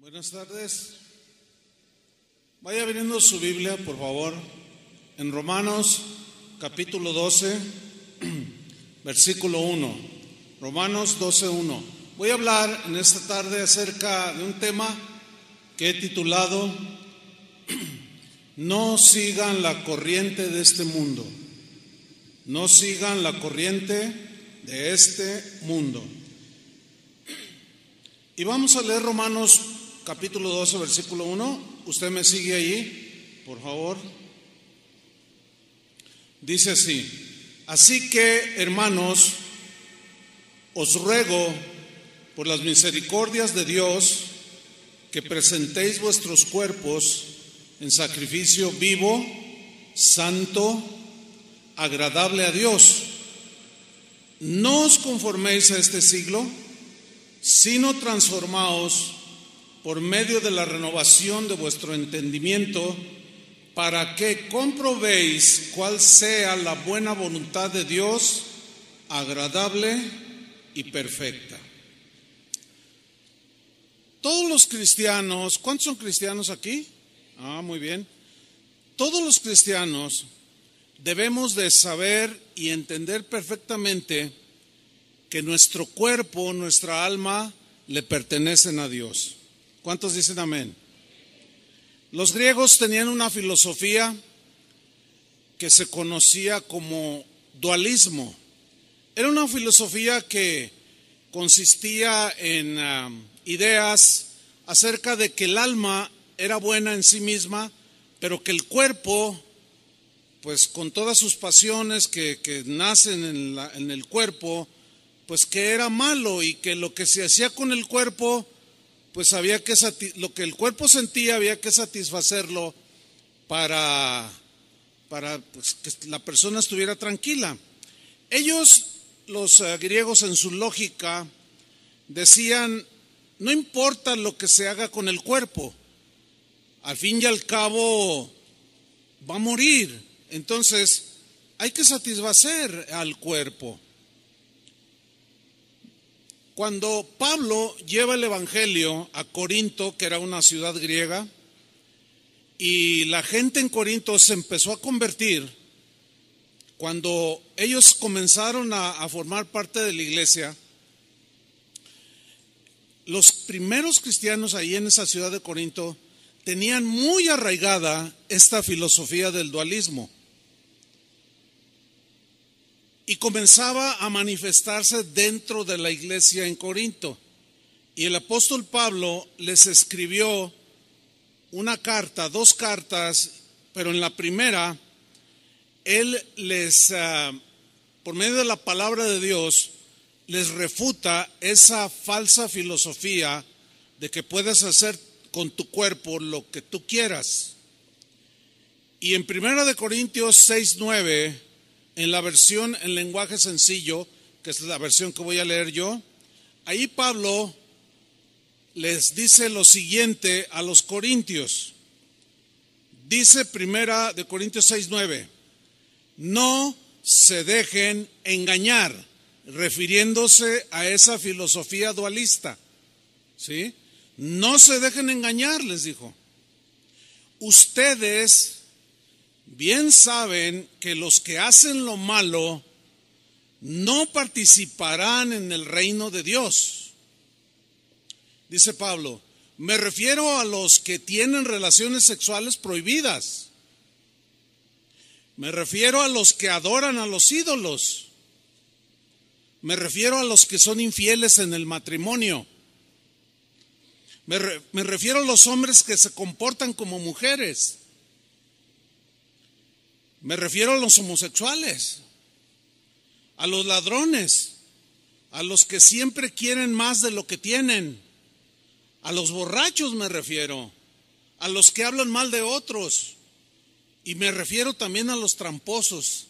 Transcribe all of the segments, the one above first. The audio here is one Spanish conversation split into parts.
Buenas tardes. Vaya abriendo su Biblia, por favor, en Romanos capítulo 12, versículo 1. Romanos 12:1. Voy a hablar en esta tarde acerca de un tema que he titulado No sigan la corriente de este mundo. No sigan la corriente de este mundo. Y vamos a leer Romanos capítulo 12, versículo 1. Usted me sigue ahí, por favor. Dice así: Así que, hermanos, os ruego por las misericordias de Dios que presentéis vuestros cuerpos en sacrificio vivo, santo, agradable a Dios. No os conforméis a este siglo, sino transformaos por medio de la renovación de vuestro entendimiento, para que comprobéis cuál sea la buena voluntad de Dios, agradable y perfecta. Todos los cristianos, ¿cuántos son cristianos aquí? Muy bien. Todos los cristianos debemos de saber y entender perfectamente que nuestro cuerpo, nuestra alma, le pertenecen a Dios. ¿Cuántos dicen amén? Los griegos tenían una filosofía que se conocía como dualismo. Era una filosofía que consistía en ideas acerca de que el alma era buena en sí misma, pero que el cuerpo, pues con todas sus pasiones que nacen en el cuerpo, pues que era malo, y que lo que se hacía con el cuerpo, pues había que lo que el cuerpo sentía había que satisfacerlo para pues, que la persona estuviera tranquila. Ellos, los griegos, en su lógica decían: no importa lo que se haga con el cuerpo, al fin y al cabo va a morir, entonces hay que satisfacer al cuerpo. Cuando Pablo lleva el evangelio a Corinto, que era una ciudad griega, y la gente en Corinto se empezó a convertir, cuando ellos comenzaron a formar parte de la iglesia, los primeros cristianos ahí en esa ciudad de Corinto tenían muy arraigada esta filosofía del dualismo. Y comenzaba a manifestarse dentro de la iglesia en Corinto. Y el apóstol Pablo les escribió una carta, dos cartas, pero en la primera, él les, por medio de la palabra de Dios, les refuta esa falsa filosofía de que puedes hacer con tu cuerpo lo que tú quieras. Y en 1 Corintios 6:9, en la versión en lenguaje sencillo, que es la versión que voy a leer yo, ahí Pablo les dice lo siguiente a los corintios. Dice 1 Corintios 6:9: no se dejen engañar, refiriéndose a esa filosofía dualista, ¿sí? No se dejen engañar, les dijo. Ustedes bien saben que los que hacen lo malo no participarán en el reino de Dios. Dice Pablo: me refiero a los que tienen relaciones sexuales prohibidas. Me refiero a los que adoran a los ídolos. Me refiero a los que son infieles en el matrimonio. Me refiero a los hombres que se comportan como mujeres. Me refiero a los homosexuales, a los ladrones, a los que siempre quieren más de lo que tienen, a los borrachos me refiero, a los que hablan mal de otros, y me refiero también a los tramposos.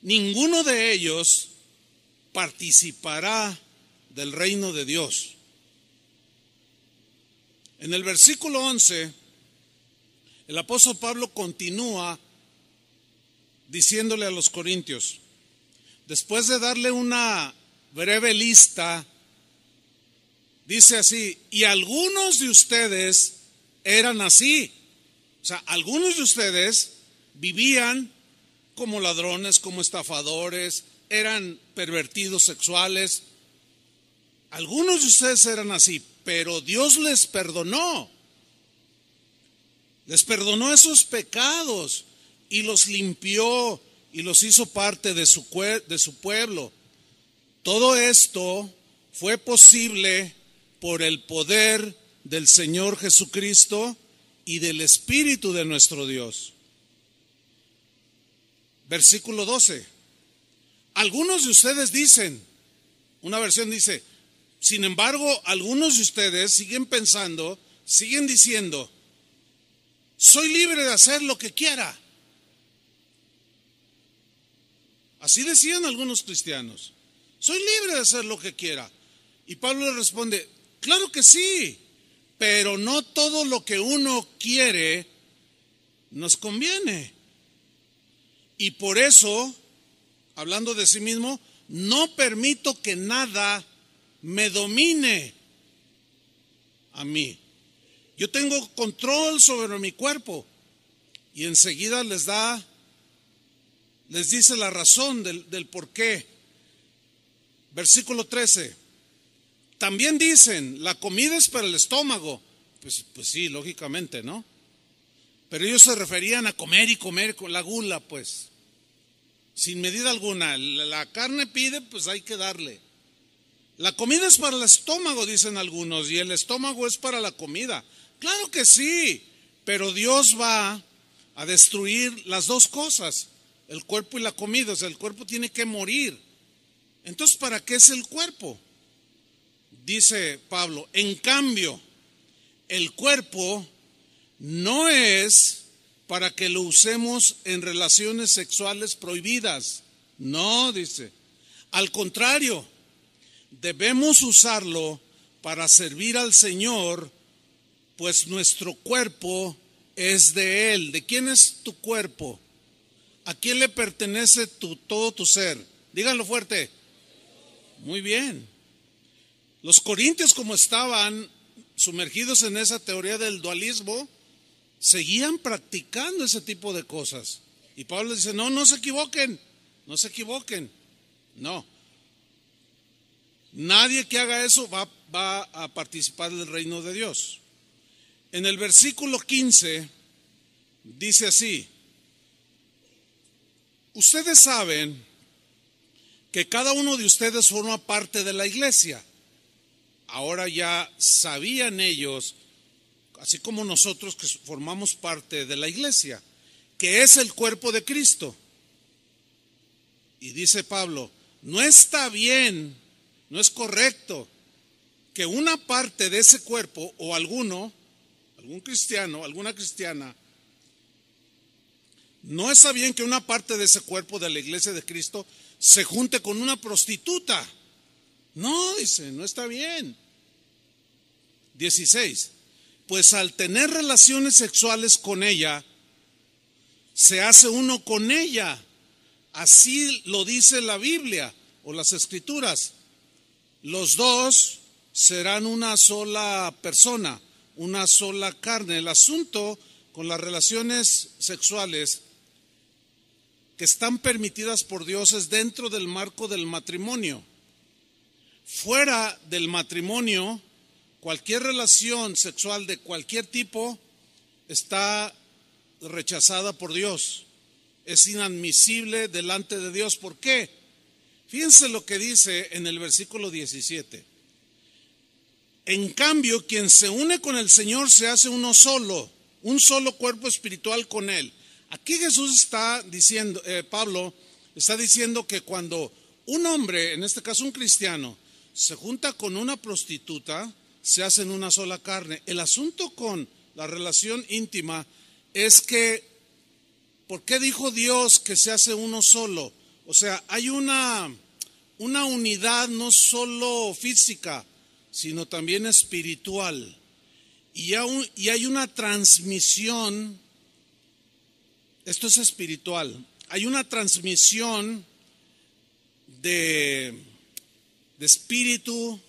Ninguno de ellos participará del reino de Dios. En el versículo 11, el apóstol Pablo continúa diciéndole a los corintios, después de darle una breve lista Dice así, y algunos de ustedes eran así. O sea, algunos de ustedes vivían como ladrones, como estafadores, eran pervertidos sexuales. Algunos de ustedes eran así, pero Dios les perdonó. Les perdonó esos pecados y los limpió y los hizo parte de su pueblo. Todo esto fue posible por el poder del Señor Jesucristo y del Espíritu de nuestro Dios. Versículo 12. Algunos de ustedes dicen, una versión dice, sin embargo, algunos de ustedes siguen pensando, siguen diciendo, soy libre de hacer lo que quiera. Así decían algunos cristianos, soy libre de hacer lo que quiera. Y Pablo le responde, claro que sí, pero no todo lo que uno quiere nos conviene. Y por eso, hablando de sí mismo, no permito que nada me domine a mí. Yo tengo control sobre mi cuerpo. Y enseguida les dice la razón del por qué. Versículo 13. También dicen, la comida es para el estómago. Pues sí, lógicamente, ¿no? Pero ellos se referían a comer y comer con la gula, pues. Sin medida alguna. La carne pide, pues hay que darle. La comida es para el estómago, dicen algunos, y el estómago es para la comida. Claro que sí, pero Dios va a destruir las dos cosas, el cuerpo y la comida. O sea, el cuerpo tiene que morir. Entonces, ¿para qué es el cuerpo? Dice Pablo, en cambio, el cuerpo no es para que lo usemos en relaciones sexuales prohibidas. No, dice. Al contrario, debemos usarlo para servir al Señor, pues nuestro cuerpo es de Él. ¿De quién es tu cuerpo? ¿A quién le pertenece todo tu ser? Díganlo fuerte. Muy bien. Los corintios, como estaban sumergidos en esa teoría del dualismo, seguían practicando ese tipo de cosas. Y Pablo dice, no se equivoquen, no se equivoquen. No. Nadie que haga eso va a participar del reino de Dios. En el versículo 15 dice así, ustedes saben que cada uno de ustedes forma parte de la iglesia. Ahora ya sabían ellos, así como nosotros que formamos parte de la iglesia, que es el cuerpo de Cristo. Y dice Pablo, no está bien, no es correcto que una parte de ese cuerpo o algún cristiano, alguna cristiana, no está bien que una parte de ese cuerpo de la iglesia de Cristo se junte con una prostituta. No, dice, no está bien. 16. Pues al tener relaciones sexuales con ella, se hace uno con ella. Así lo dice la Biblia o las Escrituras. Los dos serán una sola persona, una sola carne. El asunto con las relaciones sexuales que están permitidas por Dios es dentro del marco del matrimonio. Fuera del matrimonio, cualquier relación sexual de cualquier tipo está rechazada por Dios. Es inadmisible delante de Dios. ¿Por qué? Fíjense lo que dice en el versículo 17. En cambio, quien se une con el Señor se hace uno solo, un solo cuerpo espiritual con Él. Aquí Jesús está diciendo, Pablo está diciendo que cuando un hombre, en este caso un cristiano, se junta con una prostituta, se hacen una sola carne. El asunto con la relación íntima es que, ¿por qué dijo Dios que se hace uno solo? O sea, hay una unidad no solo física, sino también espiritual. Y hay una transmisión, esto es espiritual, hay una transmisión de espíritu,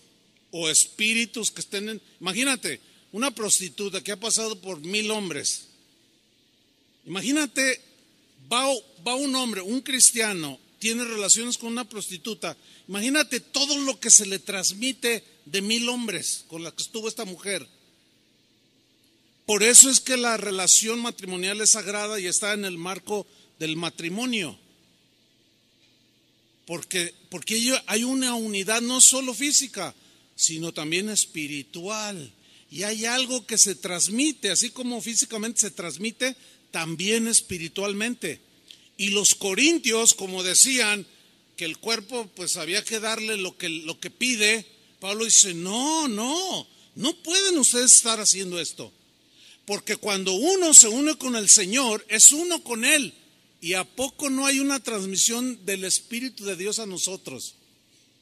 o espíritus que estén Imagínate, una prostituta que ha pasado por 1000 hombres. Imagínate, va un hombre, un cristiano, tiene relaciones con una prostituta. Imagínate todo lo que se le transmite de 1000 hombres con la que estuvo esta mujer. Por eso es que la relación matrimonial es sagrada y está en el marco del matrimonio. Porque hay una unidad no solo física, sino también espiritual. Y hay algo que se transmite, así como físicamente se transmite, también espiritualmente. Y los corintios, como decían, que el cuerpo pues había que darle lo que pide, Pablo dice, no pueden ustedes estar haciendo esto. Porque cuando uno se une con el Señor, es uno con Él. ¿Y a poco no hay una transmisión del Espíritu de Dios a nosotros?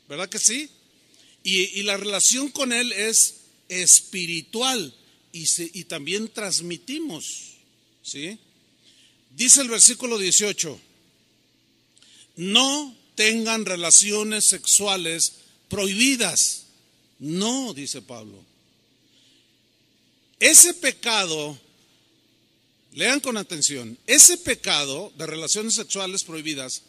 ¿Verdad que sí? Y la relación con Él es espiritual y también transmitimos, ¿sí? Dice el versículo 18, no tengan relaciones sexuales prohibidas. No, dice Pablo. Ese pecado, lean con atención, ese pecado de relaciones sexuales prohibidas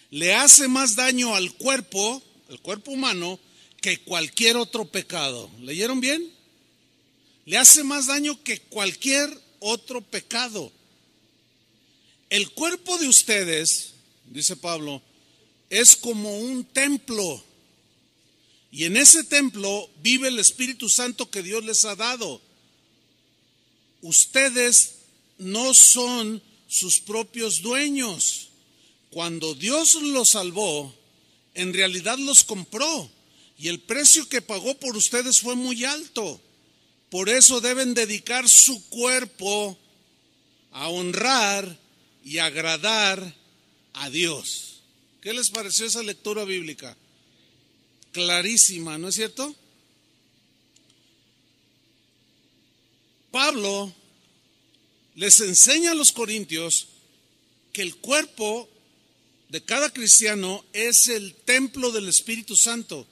le hace más daño al cuerpo, el cuerpo humano, que cualquier otro pecado. ¿Leyeron bien? Le hace más daño que cualquier otro pecado. El cuerpo de ustedes, dice Pablo, es como un templo. Y en ese templo vive el Espíritu Santo que Dios les ha dado. Ustedes no son sus propios dueños. Cuando Dios los salvó, en realidad los compró. Y el precio que pagó por ustedes fue muy alto. Por eso deben dedicar su cuerpo a honrar y agradar a Dios. ¿Qué les pareció esa lectura bíblica? Clarísima, ¿no es cierto? Pablo les enseña a los corintios que el cuerpo de cada cristiano es el templo del Espíritu Santo.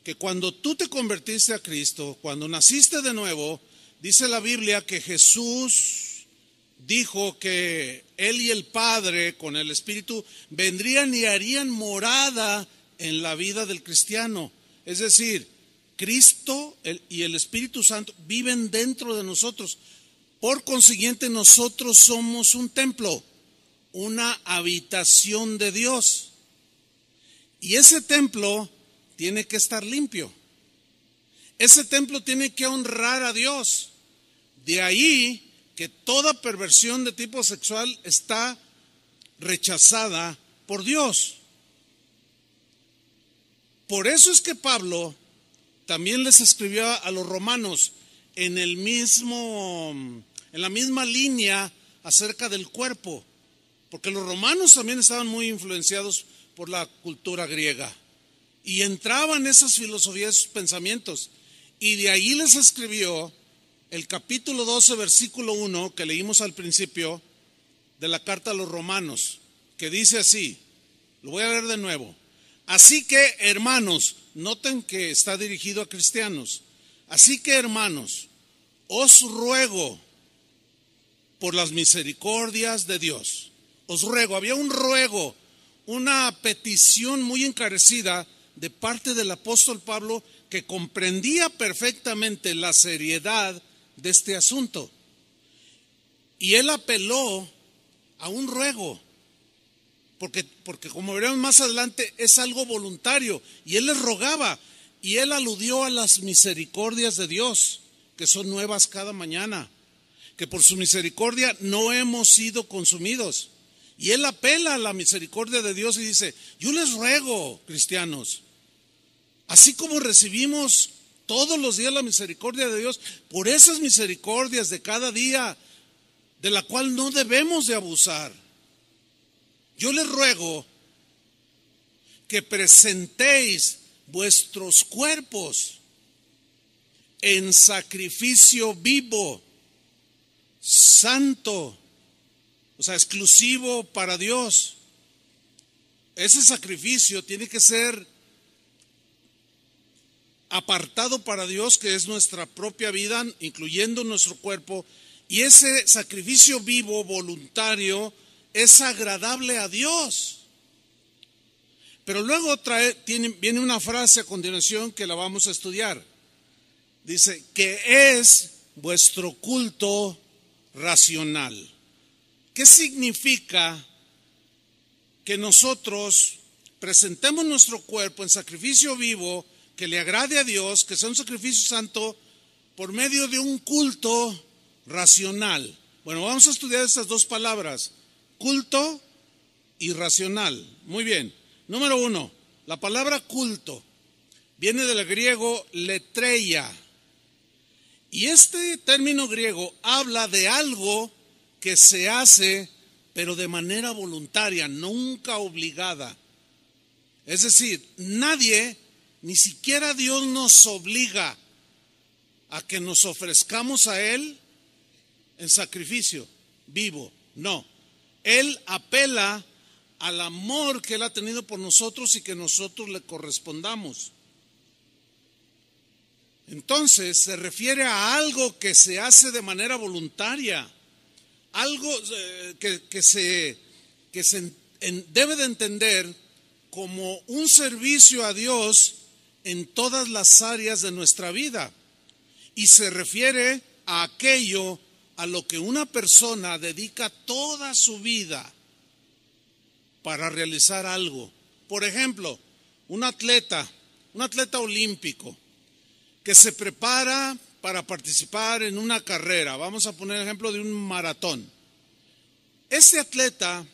Que cuando tú te convertiste a Cristo, cuando naciste de nuevo, dice la Biblia que Jesús dijo que Él y el Padre con el Espíritu vendrían y harían morada en la vida del cristiano. Es decir, Cristo y el Espíritu Santo viven dentro de nosotros. Por consiguiente, nosotros somos un templo, una habitación de Dios. Y ese templo tiene que estar limpio. Ese templo tiene que honrar a Dios. De ahí que toda perversión de tipo sexual está rechazada por Dios. Por eso es que Pablo también les escribió a los romanos en la misma línea acerca del cuerpo, porque los romanos también estaban muy influenciados por la cultura griega y entraban esas filosofías, esos pensamientos, y de ahí les escribió el capítulo 12, versículo 1 que leímos al principio de la carta a los romanos, que dice así, lo voy a leer de nuevo. Así que, hermanos, noten que está dirigido a cristianos. Así que, hermanos, os ruego por las misericordias de Dios. Os ruego, había un ruego, una petición muy encarecida de parte del apóstol Pablo que comprendía perfectamente la seriedad de este asunto. Y él apeló a un ruego. Porque como veremos más adelante es algo voluntario y él les rogaba y él aludió a las misericordias de Dios que son nuevas cada mañana, que por su misericordia no hemos sido consumidos, y él apela a la misericordia de Dios y dice, yo les ruego, cristianos, así como recibimos todos los días la misericordia de Dios, por esas misericordias de cada día de la cual no debemos de abusar, yo les ruego que presentéis vuestros cuerpos en sacrificio vivo, santo, o sea, exclusivo para Dios. Ese sacrificio tiene que ser apartado para Dios, que es nuestra propia vida, incluyendo nuestro cuerpo, y ese sacrificio vivo, voluntario, es agradable a Dios. Pero luego viene una frase a continuación que la vamos a estudiar. Dice, que es vuestro culto racional. ¿Qué significa que nosotros presentemos nuestro cuerpo en sacrificio vivo, que le agrade a Dios, que sea un sacrificio santo, por medio de un culto racional? Bueno, vamos a estudiar estas dos palabras, culto y racional. Muy bien. Número 1, la palabra culto viene del griego letreia. Y este término griego habla de algo que se hace, pero de manera voluntaria, nunca obligada. Es decir, nadie, ni siquiera Dios, nos obliga a que nos ofrezcamos a Él en sacrificio vivo. No, Él apela al amor que Él ha tenido por nosotros y que nosotros le correspondamos. Entonces se refiere a algo que se hace de manera voluntaria, algo que se debe de entender como un servicio a Dios en todas las áreas de nuestra vida, y se refiere a aquello a lo que una persona dedica toda su vida para realizar algo. Por ejemplo, un atleta olímpico que se prepara para participar en una carrera. Vamos a poner el ejemplo de un maratón. Este atleta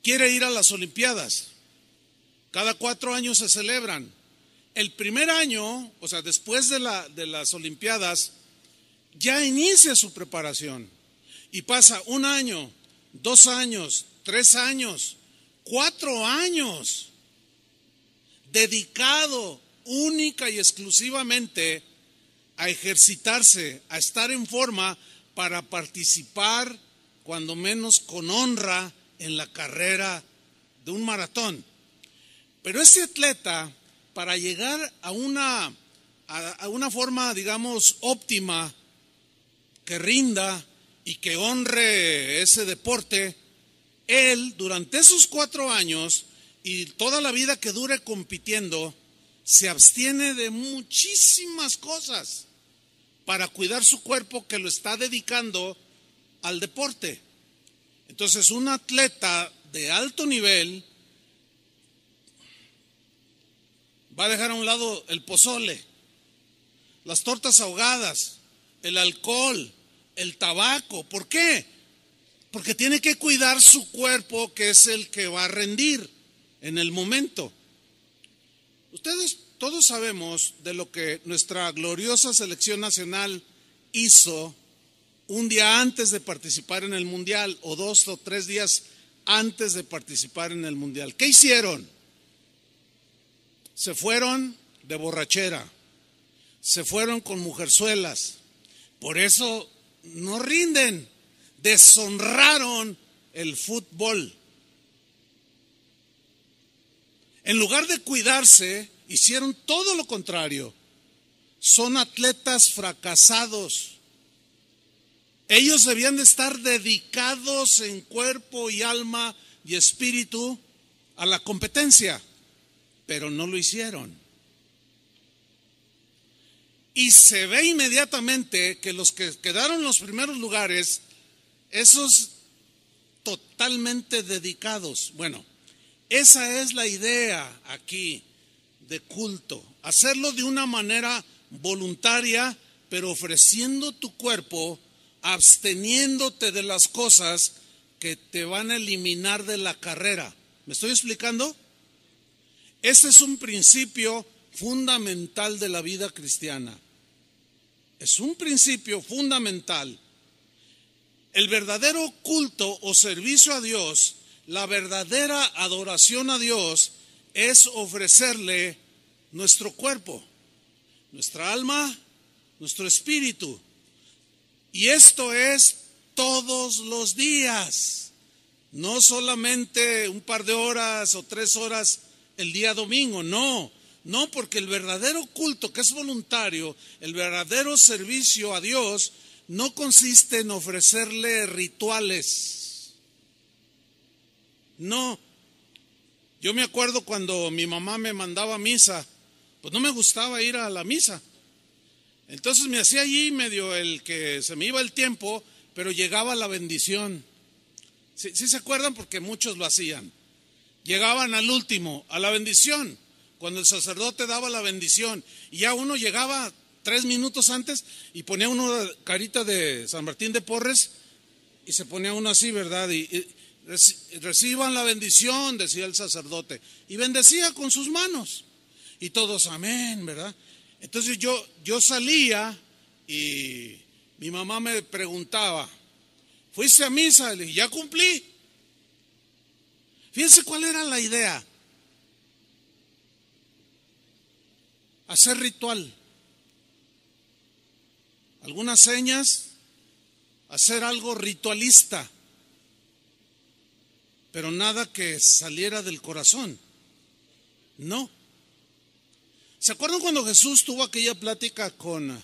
quiere ir a las Olimpiadas. Cada 4 años se celebran. El primer año, o sea, después de las Olimpiadas, ya inicia su preparación. Y pasa 1 año, 2 años, 3 años, 4 años, dedicado única y exclusivamente a ejercitarse, a estar en forma para participar, cuando menos con honra, en la carrera de un maratón. Pero ese atleta, para llegar a una forma, digamos, óptima, que rinda y que honre ese deporte, él, durante esos 4 años y toda la vida que dure compitiendo, se abstiene de muchísimas cosas para cuidar su cuerpo, que lo está dedicando al deporte. Entonces, un atleta de alto nivel va a dejar a un lado el pozole, las tortas ahogadas, el alcohol, el tabaco. ¿Por qué? Porque tiene que cuidar su cuerpo, que es el que va a rendir en el momento. Ustedes todos sabemos de lo que nuestra gloriosa selección nacional hizo un día antes de participar en el mundial, o 2 o 3 días antes de participar en el mundial. ¿Qué hicieron? Se fueron de borrachera, se fueron con mujerzuelas. Por eso no rinden, deshonraron el fútbol. En lugar de cuidarse, hicieron todo lo contrario. Son atletas fracasados. Ellos debían de estar dedicados en cuerpo y alma y espíritu a la competencia, pero no lo hicieron. Y se ve inmediatamente que los que quedaron en los primeros lugares, esos totalmente dedicados. Bueno, esa es la idea aquí de culto, hacerlo de una manera voluntaria, pero ofreciendo tu cuerpo, absteniéndote de las cosas que te van a eliminar de la carrera. ¿Me estoy explicando? Este es un principio fundamental de la vida cristiana. Es un principio fundamental. El verdadero culto o servicio a Dios, la verdadera adoración a Dios, es ofrecerle nuestro cuerpo, nuestra alma, nuestro espíritu. Y esto es todos los días, no solamente un par de horas o 3 horas el día domingo, no. No, porque el verdadero culto, que es voluntario, el verdadero servicio a Dios, no consiste en ofrecerle rituales. No. Yo me acuerdo cuando mi mamá me mandaba a misa, pues no me gustaba ir a la misa. Entonces me hacía allí medio el que se me iba el tiempo, pero llegaba la bendición. ¿Sí se acuerdan? Porque muchos lo hacían. Llegaban al último, a la bendición, cuando el sacerdote daba la bendición. Y ya uno llegaba 3 minutos antes y ponía uno carita de San Martín de Porres y se ponía uno así, ¿verdad? Y reciban la bendición, decía el sacerdote. Y bendecía con sus manos. Y todos, amén, ¿verdad? Entonces yo salía y mi mamá me preguntaba, ¿fuiste a misa? Le dije, ya cumplí. Fíjense cuál era la idea. Hacer ritual. Algunas señas, hacer algo ritualista, pero nada que saliera del corazón. No. ¿Se acuerdan cuando Jesús tuvo aquella plática con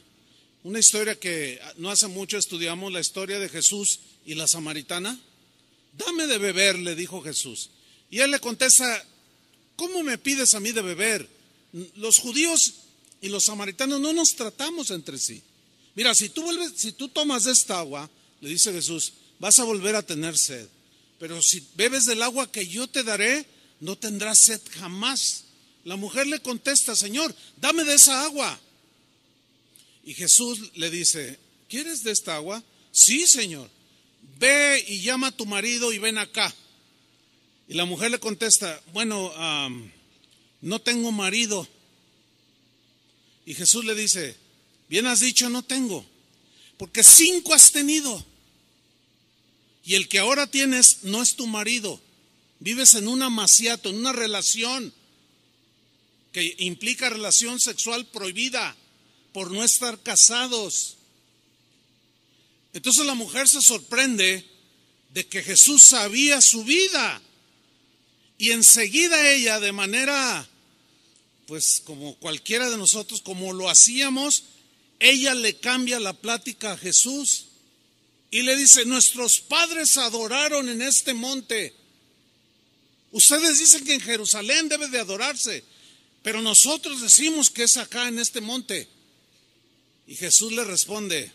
una historia que no hace mucho estudiamos, la historia de Jesús y la samaritana? Dame de beber, le dijo Jesús. Y él le contesta, ¿cómo me pides a mí de beber? Los judíos y los samaritanos no nos tratamos entre sí. Mira, si tú tomas de esta agua, le dice Jesús, vas a volver a tener sed. Pero si bebes del agua que yo te daré, no tendrás sed jamás. La mujer le contesta, Señor, dame de esa agua. Y Jesús le dice, ¿quieres de esta agua? Sí, Señor. Ve y llama a tu marido y ven acá. Y la mujer le contesta, bueno, no tengo marido. Y Jesús le dice, bien has dicho, no tengo, porque 5 has tenido. Y el que ahora tienes no es tu marido. Vives en un amaciato, en una relación que implica relación sexual prohibida por no estar casados. Entonces la mujer se sorprende de que Jesús sabía su vida. Y enseguida ella, de manera, pues como cualquiera de nosotros, como lo hacíamos, ella le cambia la plática a Jesús y le dice, nuestros padres adoraron en este monte. Ustedes dicen que en Jerusalén debe de adorarse, pero nosotros decimos que es acá en este monte. Y Jesús le responde,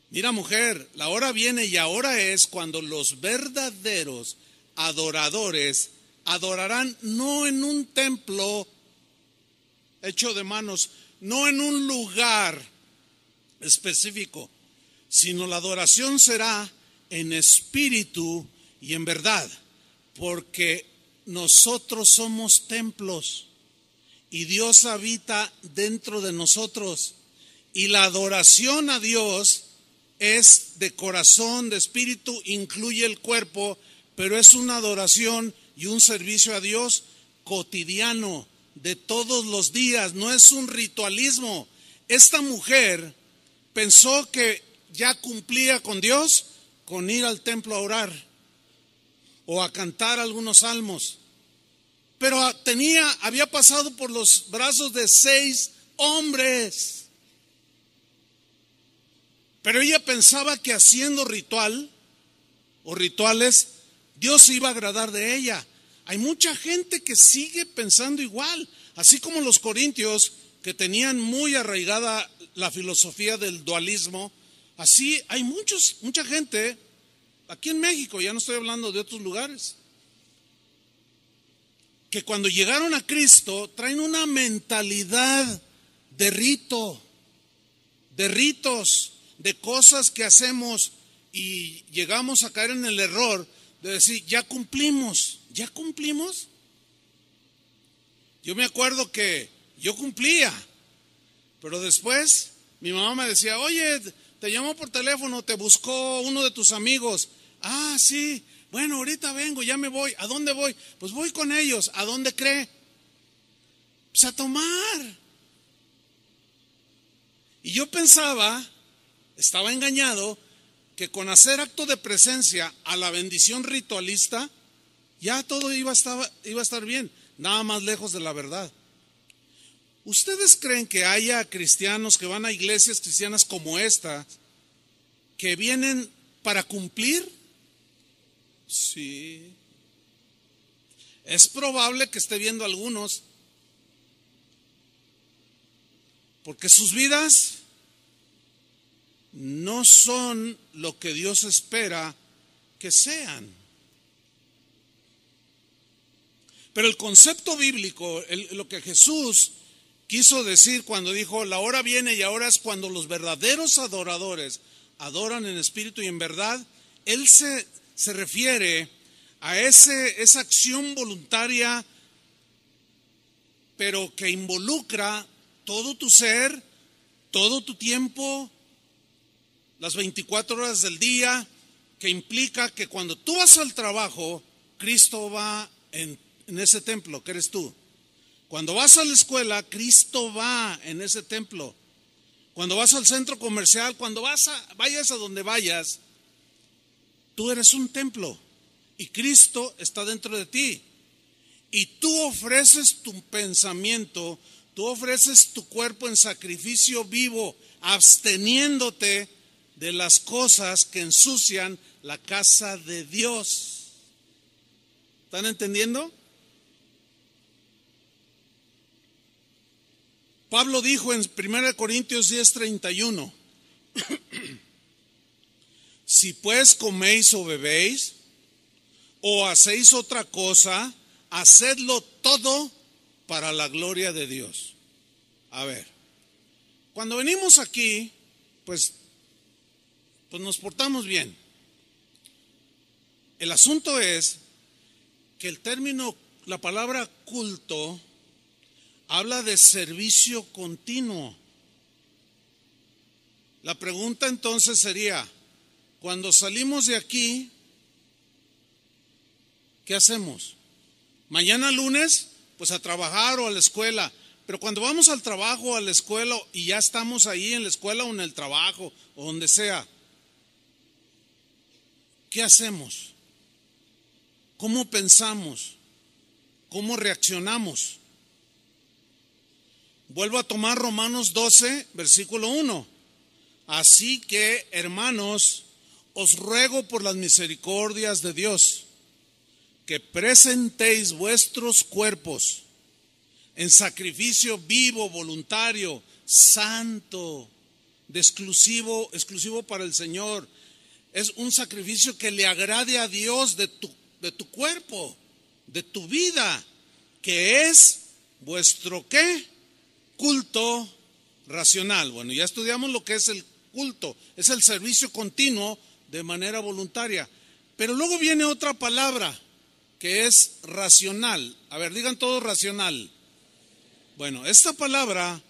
mira mujer, la hora viene y ahora es cuando los verdaderos adoradores adorarán no en un templo hecho de manos, no en un lugar específico, sino la adoración será en espíritu y en verdad, porque nosotros somos templos y Dios habita dentro de nosotros, y la adoración a Dios es de corazón, de espíritu, incluye el cuerpo, pero es una adoración y un servicio a Dios cotidiano, de todos los días, no es un ritualismo. Esta mujer pensó que ya cumplía con Dios con ir al templo a orar o a cantar algunos salmos, pero había pasado por los brazos de 6 hombres. Pero ella pensaba que haciendo ritual o rituales, Dios se iba a agradar de ella. Hay mucha gente que sigue pensando igual, así como los corintios que tenían muy arraigada la filosofía del dualismo. Así hay mucha gente aquí en México, ya no estoy hablando de otros lugares, que cuando llegaron a Cristo traen una mentalidad de rito, de ritos, de cosas que hacemos y llegamos a caer en el error de decir, ya cumplimos. ¿Ya cumplimos? Yo me acuerdo que yo cumplía, pero después mi mamá me decía, oye, te llamó por teléfono, te buscó uno de tus amigos. Ah, sí, bueno, ahorita vengo, ya me voy. ¿A dónde voy? Pues voy con ellos. ¿A dónde cree? Pues a tomar. Y yo pensaba, estaba engañado, que con hacer acto de presencia a la bendición ritualista, ya todo iba a estar bien, nada más lejos de la verdad. ¿Ustedes creen que haya cristianos que van a iglesias cristianas como esta, que vienen para cumplir? Sí. Es probable que esté viendo algunos, porque sus vidas no son lo que Dios espera que sean. Pero el concepto bíblico, lo que Jesús quiso decir cuando dijo, la hora viene y ahora es cuando los verdaderos adoradores adoran en espíritu y en verdad, Él se refiere a esa acción voluntaria, pero que involucra todo tu ser, todo tu tiempo, las 24 horas del día, que implica que cuando tú vas al trabajo, Cristo va en ese templo, que eres tú. Cuando vas a la escuela, Cristo va en ese templo. Cuando vas al centro comercial, cuando vayas a donde vayas, tú eres un templo y Cristo está dentro de ti. Y tú ofreces tu pensamiento, tú ofreces tu cuerpo en sacrificio vivo, absteniéndote de las cosas que ensucian la casa de Dios. ¿Están entendiendo? Pablo dijo en 1 Corintios 10:31, si pues coméis o bebéis o hacéis otra cosa, hacedlo todo para la gloria de Dios. A ver, cuando venimos aquí, pues nos portamos bien. El asunto es que el término, la palabra culto, habla de servicio continuo. La pregunta entonces sería, cuando salimos de aquí, ¿qué hacemos? Mañana lunes, pues a trabajar o a la escuela. Pero cuando vamos al trabajo o a la escuela y ya estamos ahí en la escuela o en el trabajo o donde sea, ¿qué hacemos? ¿Cómo pensamos? ¿Cómo reaccionamos? Vuelvo a tomar Romanos 12, versículo 1. Así que, hermanos, os ruego por las misericordias de Dios, que presentéis vuestros cuerpos en sacrificio vivo, voluntario, santo, exclusivo para el Señor. Es un sacrificio que le agrade a Dios de tu cuerpo, de tu vida, que es vuestro ¿qué? Culto racional. Bueno, ya estudiamos lo que es el culto, es el servicio continuo de manera voluntaria. Pero luego viene otra palabra que es racional. A ver, digan todos racional. Bueno, esta palabra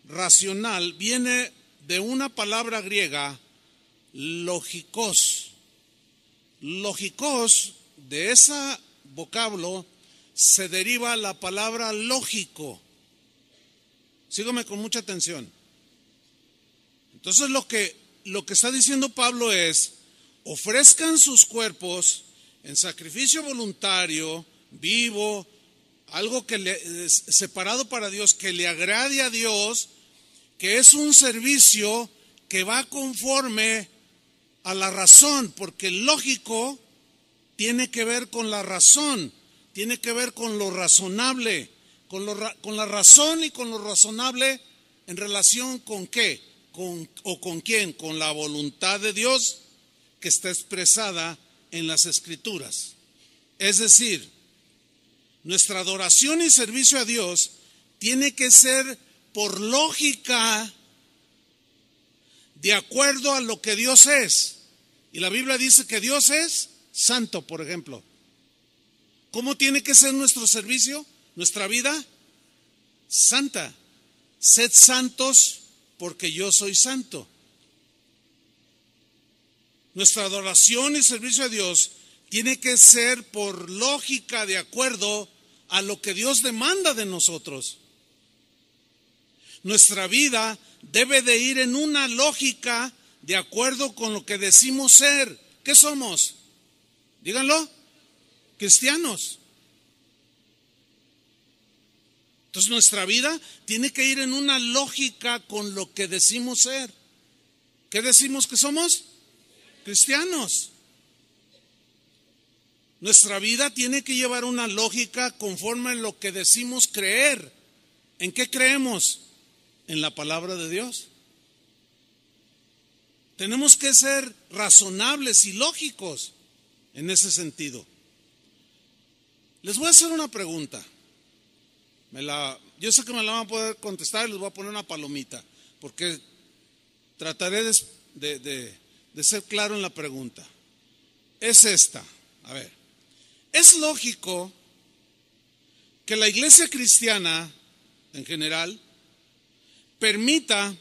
racional viene de una palabra griega, logikos. Logikos, de ese vocablo se deriva la palabra lógico. Sígame con mucha atención. Entonces lo que está diciendo Pablo es, ofrezcan sus cuerpos en sacrificio voluntario, vivo, algo que separado para Dios, que le agrade a Dios, que es un servicio que va conforme a la razón, porque el lógico tiene que ver con la razón, tiene que ver con lo razonable, con la razón y con lo razonable en relación con qué, con quién, con la voluntad de Dios que está expresada en las Escrituras. Es decir, nuestra adoración y servicio a Dios tiene que ser por lógica, de acuerdo a lo que Dios es. Y la Biblia dice que Dios es santo, por ejemplo. ¿Cómo tiene que ser nuestro servicio, nuestra vida? Santa. Sed santos porque yo soy santo. Nuestra adoración y servicio a Dios tiene que ser por lógica, de acuerdo a lo que Dios demanda de nosotros. Nuestra vida debe de ir en una lógica de acuerdo con lo que decimos ser. ¿Qué somos? Díganlo. Cristianos. Entonces nuestra vida tiene que ir en una lógica con lo que decimos ser. ¿Qué decimos que somos? Cristianos. Nuestra vida tiene que llevar una lógica conforme a lo que decimos creer. ¿En qué creemos? En la palabra de Dios. Tenemos que ser razonables y lógicos en ese sentido. Les voy a hacer una pregunta. Yo sé que me la van a poder contestar y les voy a poner una palomita, porque trataré de ser claro en la pregunta. Es esta. A ver, ¿es lógico que la iglesia cristiana en general permita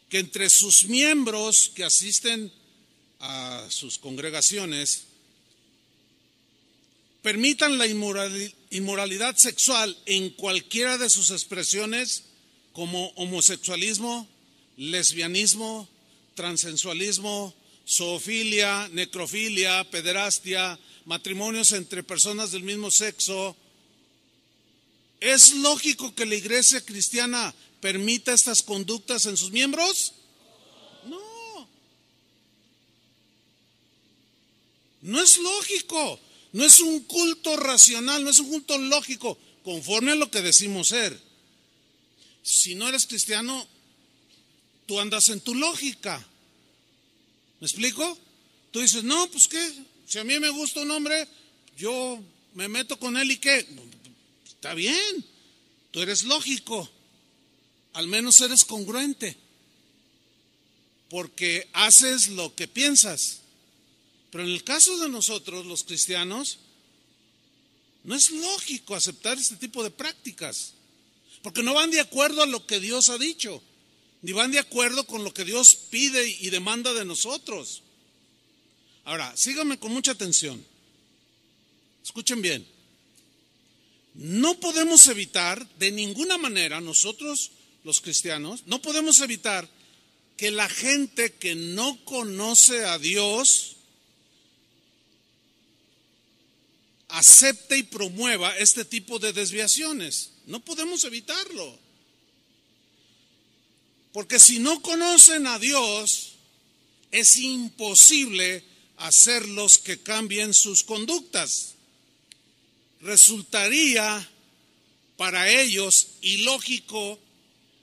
que entre sus miembros que asisten a sus congregaciones permitan la inmoralidad sexual en cualquiera de sus expresiones, como homosexualismo, lesbianismo, transexualismo, zoofilia, necrofilia, pederastia, matrimonios entre personas del mismo sexo? ¿Es lógico que la iglesia cristiana permita estas conductas en sus miembros? No. No es lógico. No es un culto racional, no es un culto lógico, conforme a lo que decimos ser. Si no eres cristiano, tú andas en tu lógica. ¿Me explico? Tú dices, no, pues qué, si a mí me gusta un hombre, yo me meto con él y qué. Está bien, tú eres lógico, al menos eres congruente, porque haces lo que piensas. Pero en el caso de nosotros, los cristianos, no es lógico aceptar este tipo de prácticas, porque no van de acuerdo a lo que Dios ha dicho, ni van de acuerdo con lo que Dios pide y demanda de nosotros. Ahora, síganme con mucha atención. Escuchen bien. No podemos evitar, de ninguna manera, nosotros los cristianos, no podemos evitar que la gente que no conoce a Dios acepte y promueva este tipo de desviaciones. No podemos evitarlo. Porque si no conocen a Dios, es imposible hacerlos que cambien sus conductas. Resultaría para ellos ilógico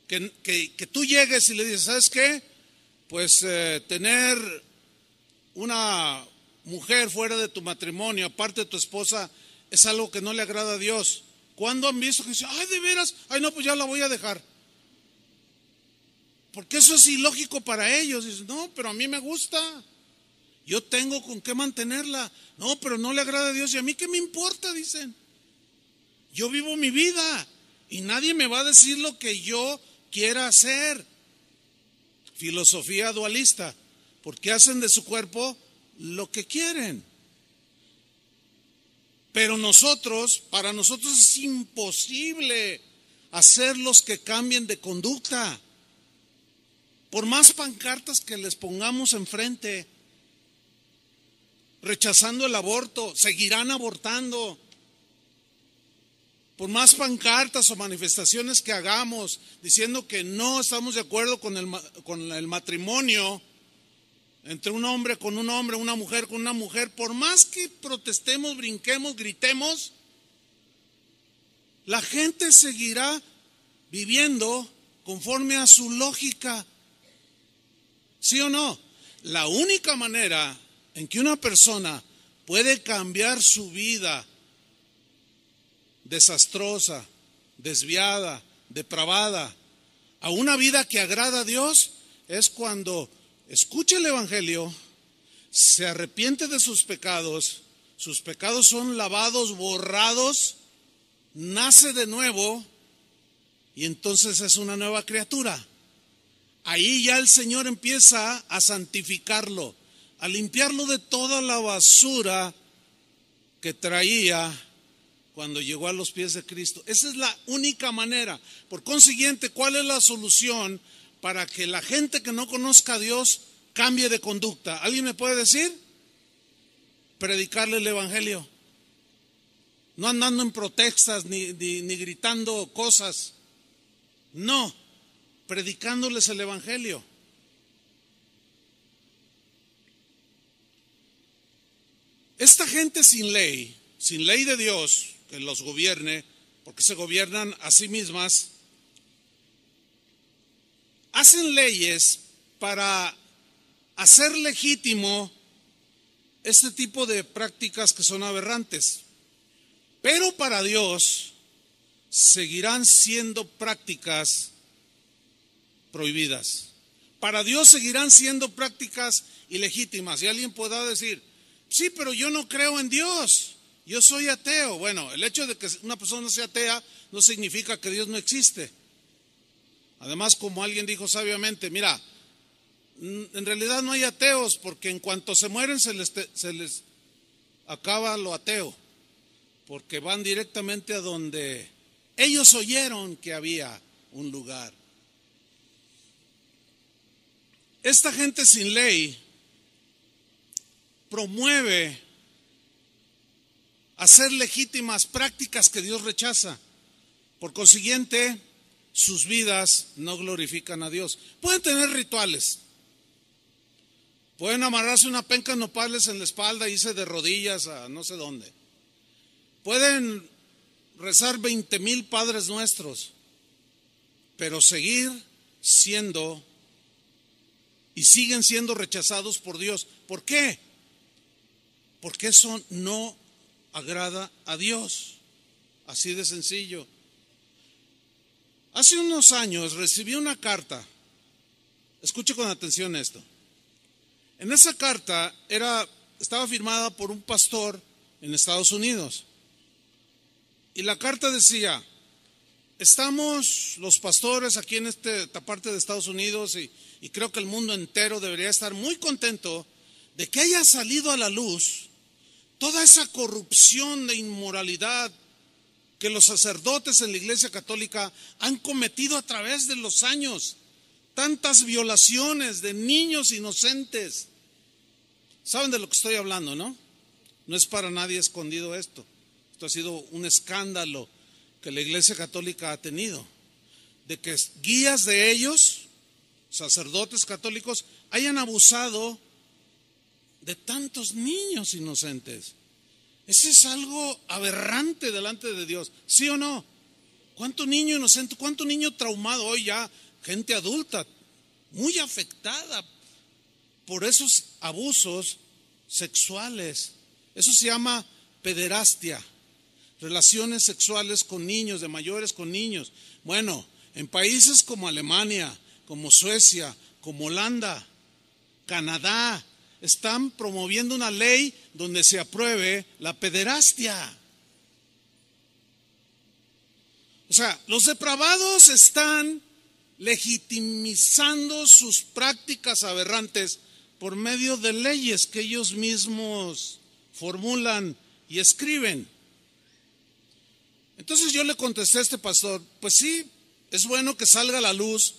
que tú llegues y le dices, ¿sabes qué? Pues tener una mujer fuera de tu matrimonio, aparte de tu esposa, es algo que no le agrada a Dios. ¿Cuándo han visto que dicen, ay, de veras, ay, no, pues ya la voy a dejar? Porque eso es ilógico para ellos. Dicen, no, pero a mí me gusta, yo tengo con qué mantenerla. No, pero no le agrada a Dios, y a mí qué me importa, dicen. Yo vivo mi vida y nadie me va a decir lo que yo quiera hacer. Filosofía dualista, porque hacen de su cuerpo lo que quieren. Pero para nosotros es imposible hacerlos que cambien de conducta. Por más pancartas que les pongamos enfrente, rechazando el aborto, seguirán abortando. Por más pancartas o manifestaciones que hagamos diciendo que no estamos de acuerdo con el matrimonio entre un hombre con un hombre, una mujer con una mujer, por más que protestemos, brinquemos, gritemos, la gente seguirá viviendo conforme a su lógica. ¿Sí o no? La única manera en que una persona puede cambiar su vida desastrosa, desviada, depravada, a una vida que agrada a Dios es cuando escucha el Evangelio, se arrepiente de sus pecados son lavados, borrados, nace de nuevo y entonces es una nueva criatura. Ahí ya el Señor empieza a santificarlo, a limpiarlo de toda la basura que traía cuando llegó a los pies de Cristo. Esa es la única manera. Por consiguiente, ¿cuál es la solución para que la gente que no conozca a Dios cambie de conducta? ¿Alguien me puede decir? Predicarle el Evangelio. no andando en protestas ni gritando cosas. No, predicándoles el evangelio. Esta gente sin ley de Dios que los gobierne, porque se gobiernan a sí mismas, hacen leyes para hacer legítimo este tipo de prácticas que son aberrantes. Pero para Dios seguirán siendo prácticas prohibidas. Para Dios seguirán siendo prácticas ilegítimas. Y alguien podrá decir, sí, pero yo no creo en Dios, yo soy ateo. Bueno, el hecho de que una persona sea atea no significa que Dios no existe. Además, como alguien dijo sabiamente, mira, en realidad no hay ateos, porque en cuanto se mueren se les acaba lo ateo, porque van directamente a donde ellos oyeron que había un lugar. Esta gente sin ley promueve hacer legítimas prácticas que Dios rechaza. Por consiguiente, sus vidas no glorifican a Dios. Pueden tener rituales, pueden amarrarse una penca de nopales en la espalda e irse de rodillas a no sé dónde. Pueden rezar 20,000 Padres Nuestros, pero seguir siendo y siguen siendo rechazados por Dios. ¿Por qué? Porque eso no agrada a Dios. Así de sencillo. Hace unos años recibí una carta. Escuche con atención esto. En esa carta estaba firmada por un pastor en Estados Unidos. Y la carta decía, estamos los pastores aquí en esta parte de Estados Unidos y creo que el mundo entero debería estar muy contento de que haya salido a la luz toda esa corrupción de inmoralidad que los sacerdotes en la Iglesia Católica han cometido a través de los años. Tantas violaciones de niños inocentes. ¿Saben de lo que estoy hablando, no? No es para nadie escondido esto. Esto ha sido un escándalo que la Iglesia Católica ha tenido. De que guías de ellos, sacerdotes católicos, hayan abusado de tantos niños inocentes. Eso es algo aberrante delante de Dios, ¿sí o no? ¿Cuánto niño inocente, cuánto niño traumado hoy ya, gente adulta, muy afectada por esos abusos sexuales? Eso se llama pederastia, relaciones sexuales con niños, de mayores con niños. Bueno, en países como Alemania, como Suecia, como Holanda, Canadá, están promoviendo una ley donde se apruebe la pederastia. O sea, los depravados están legitimizando sus prácticas aberrantes por medio de leyes que ellos mismos formulan y escriben. Entonces yo le contesté a este pastor, pues sí, es bueno que salga a la luz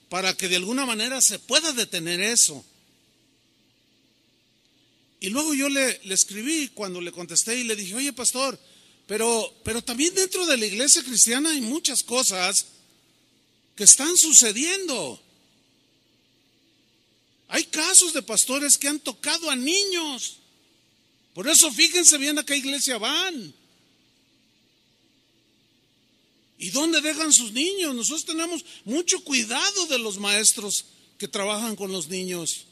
para que de alguna manera se pueda detener eso. Y luego yo le escribí cuando le contesté y le dije, oye pastor, pero también dentro de la iglesia cristiana hay muchas cosas que están sucediendo. Hay casos de pastores que han tocado a niños. Por eso fíjense bien a qué iglesia van. ¿Y dónde dejan sus niños? Nosotros tenemos mucho cuidado de los maestros que trabajan con los niños.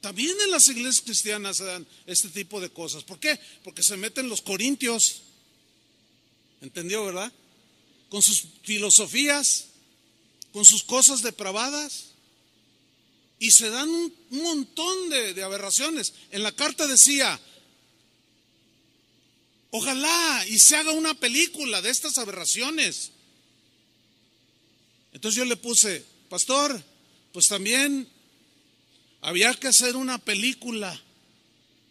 También en las iglesias cristianas se dan este tipo de cosas. ¿Por qué? Porque se meten los corintios. ¿Entendió, verdad? Con sus filosofías, con sus cosas depravadas. Y se dan un montón de aberraciones. En la carta decía, ojalá y se haga una película de estas aberraciones. Entonces yo le puse, pastor, pues también había que hacer una película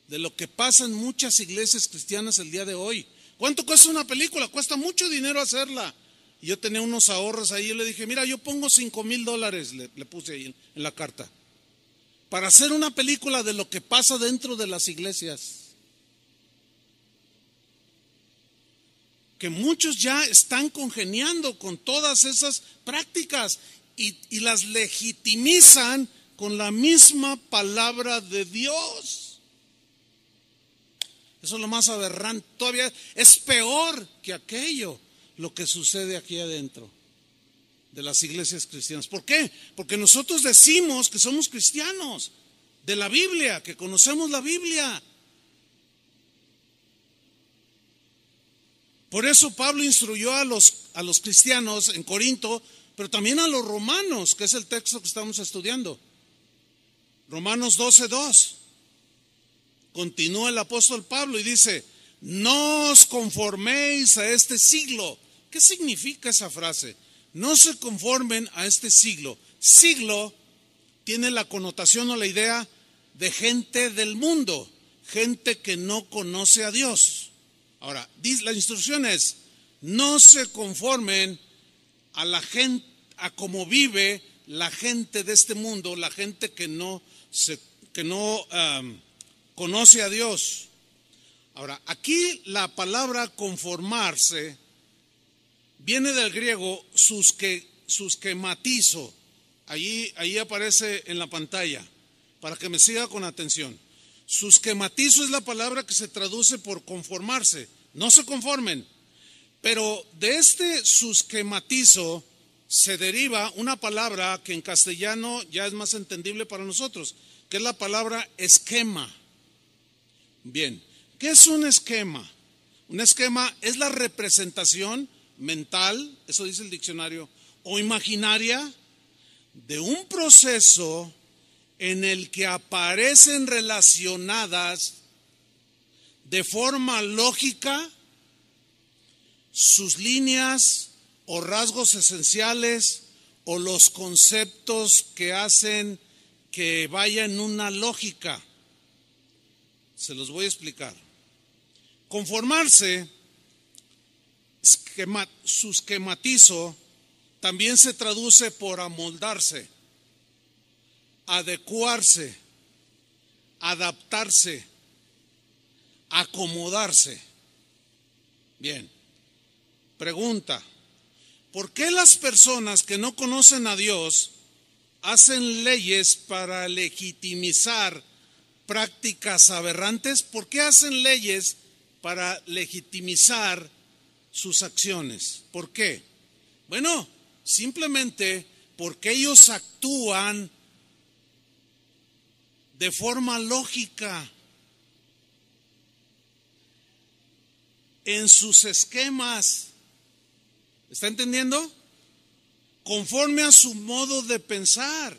de lo que pasa en muchas iglesias cristianas el día de hoy. ¿Cuánto cuesta una película? Cuesta mucho dinero hacerla. Y yo tenía unos ahorros ahí, yo le dije, mira, yo pongo $5,000, le puse ahí en la carta, para hacer una película de lo que pasa dentro de las iglesias. que muchos ya están congeniando con todas esas prácticas y las legitimizan con la misma palabra de Dios. Eso es lo más aberrante. Todavía es peor que aquello, lo que sucede aquí adentro de las iglesias cristianas. ¿Por qué? Porque nosotros decimos que somos cristianos de la Biblia, que conocemos la Biblia. Por eso Pablo instruyó a los cristianos en Corinto, pero también a los romanos, que es el texto que estamos estudiando. Romanos 12:2. Continúa el apóstol Pablo y dice: no os conforméis a este siglo. ¿Qué significa esa frase? No se conformen a este siglo. Siglo tiene la connotación o la idea de gente del mundo, gente que no conoce a Dios. Ahora, la instrucción es: no se conformen a la gente, a cómo vive la gente de este mundo, la gente que no conoce a Dios. Ahora, aquí la palabra conformarse viene del griego susquematizo. Ahí aparece en la pantalla, para que me siga con atención. Susquematizo es la palabra que se traduce por conformarse. No se conformen. Pero de este susquematizo se deriva una palabra que en castellano ya es más entendible para nosotros, que es la palabra esquema. Bien, ¿qué es un esquema? Un esquema es la representación mental, eso dice el diccionario, o imaginaria de un proceso en el que aparecen relacionadas de forma lógica sus líneas o rasgos esenciales o los conceptos que hacen que vaya en una lógica. Se los voy a explicar. Conformarse, susquematizo, también se traduce por amoldarse, adecuarse, adaptarse, acomodarse. Bien, pregunta: ¿por qué las personas que no conocen a Dios hacen leyes para legitimizar prácticas aberrantes? ¿Por qué hacen leyes para legitimizar sus acciones? ¿Por qué? Bueno, simplemente porque ellos actúan de forma lógica en sus esquemas. ¿Está entendiendo? Conforme a su modo de pensar.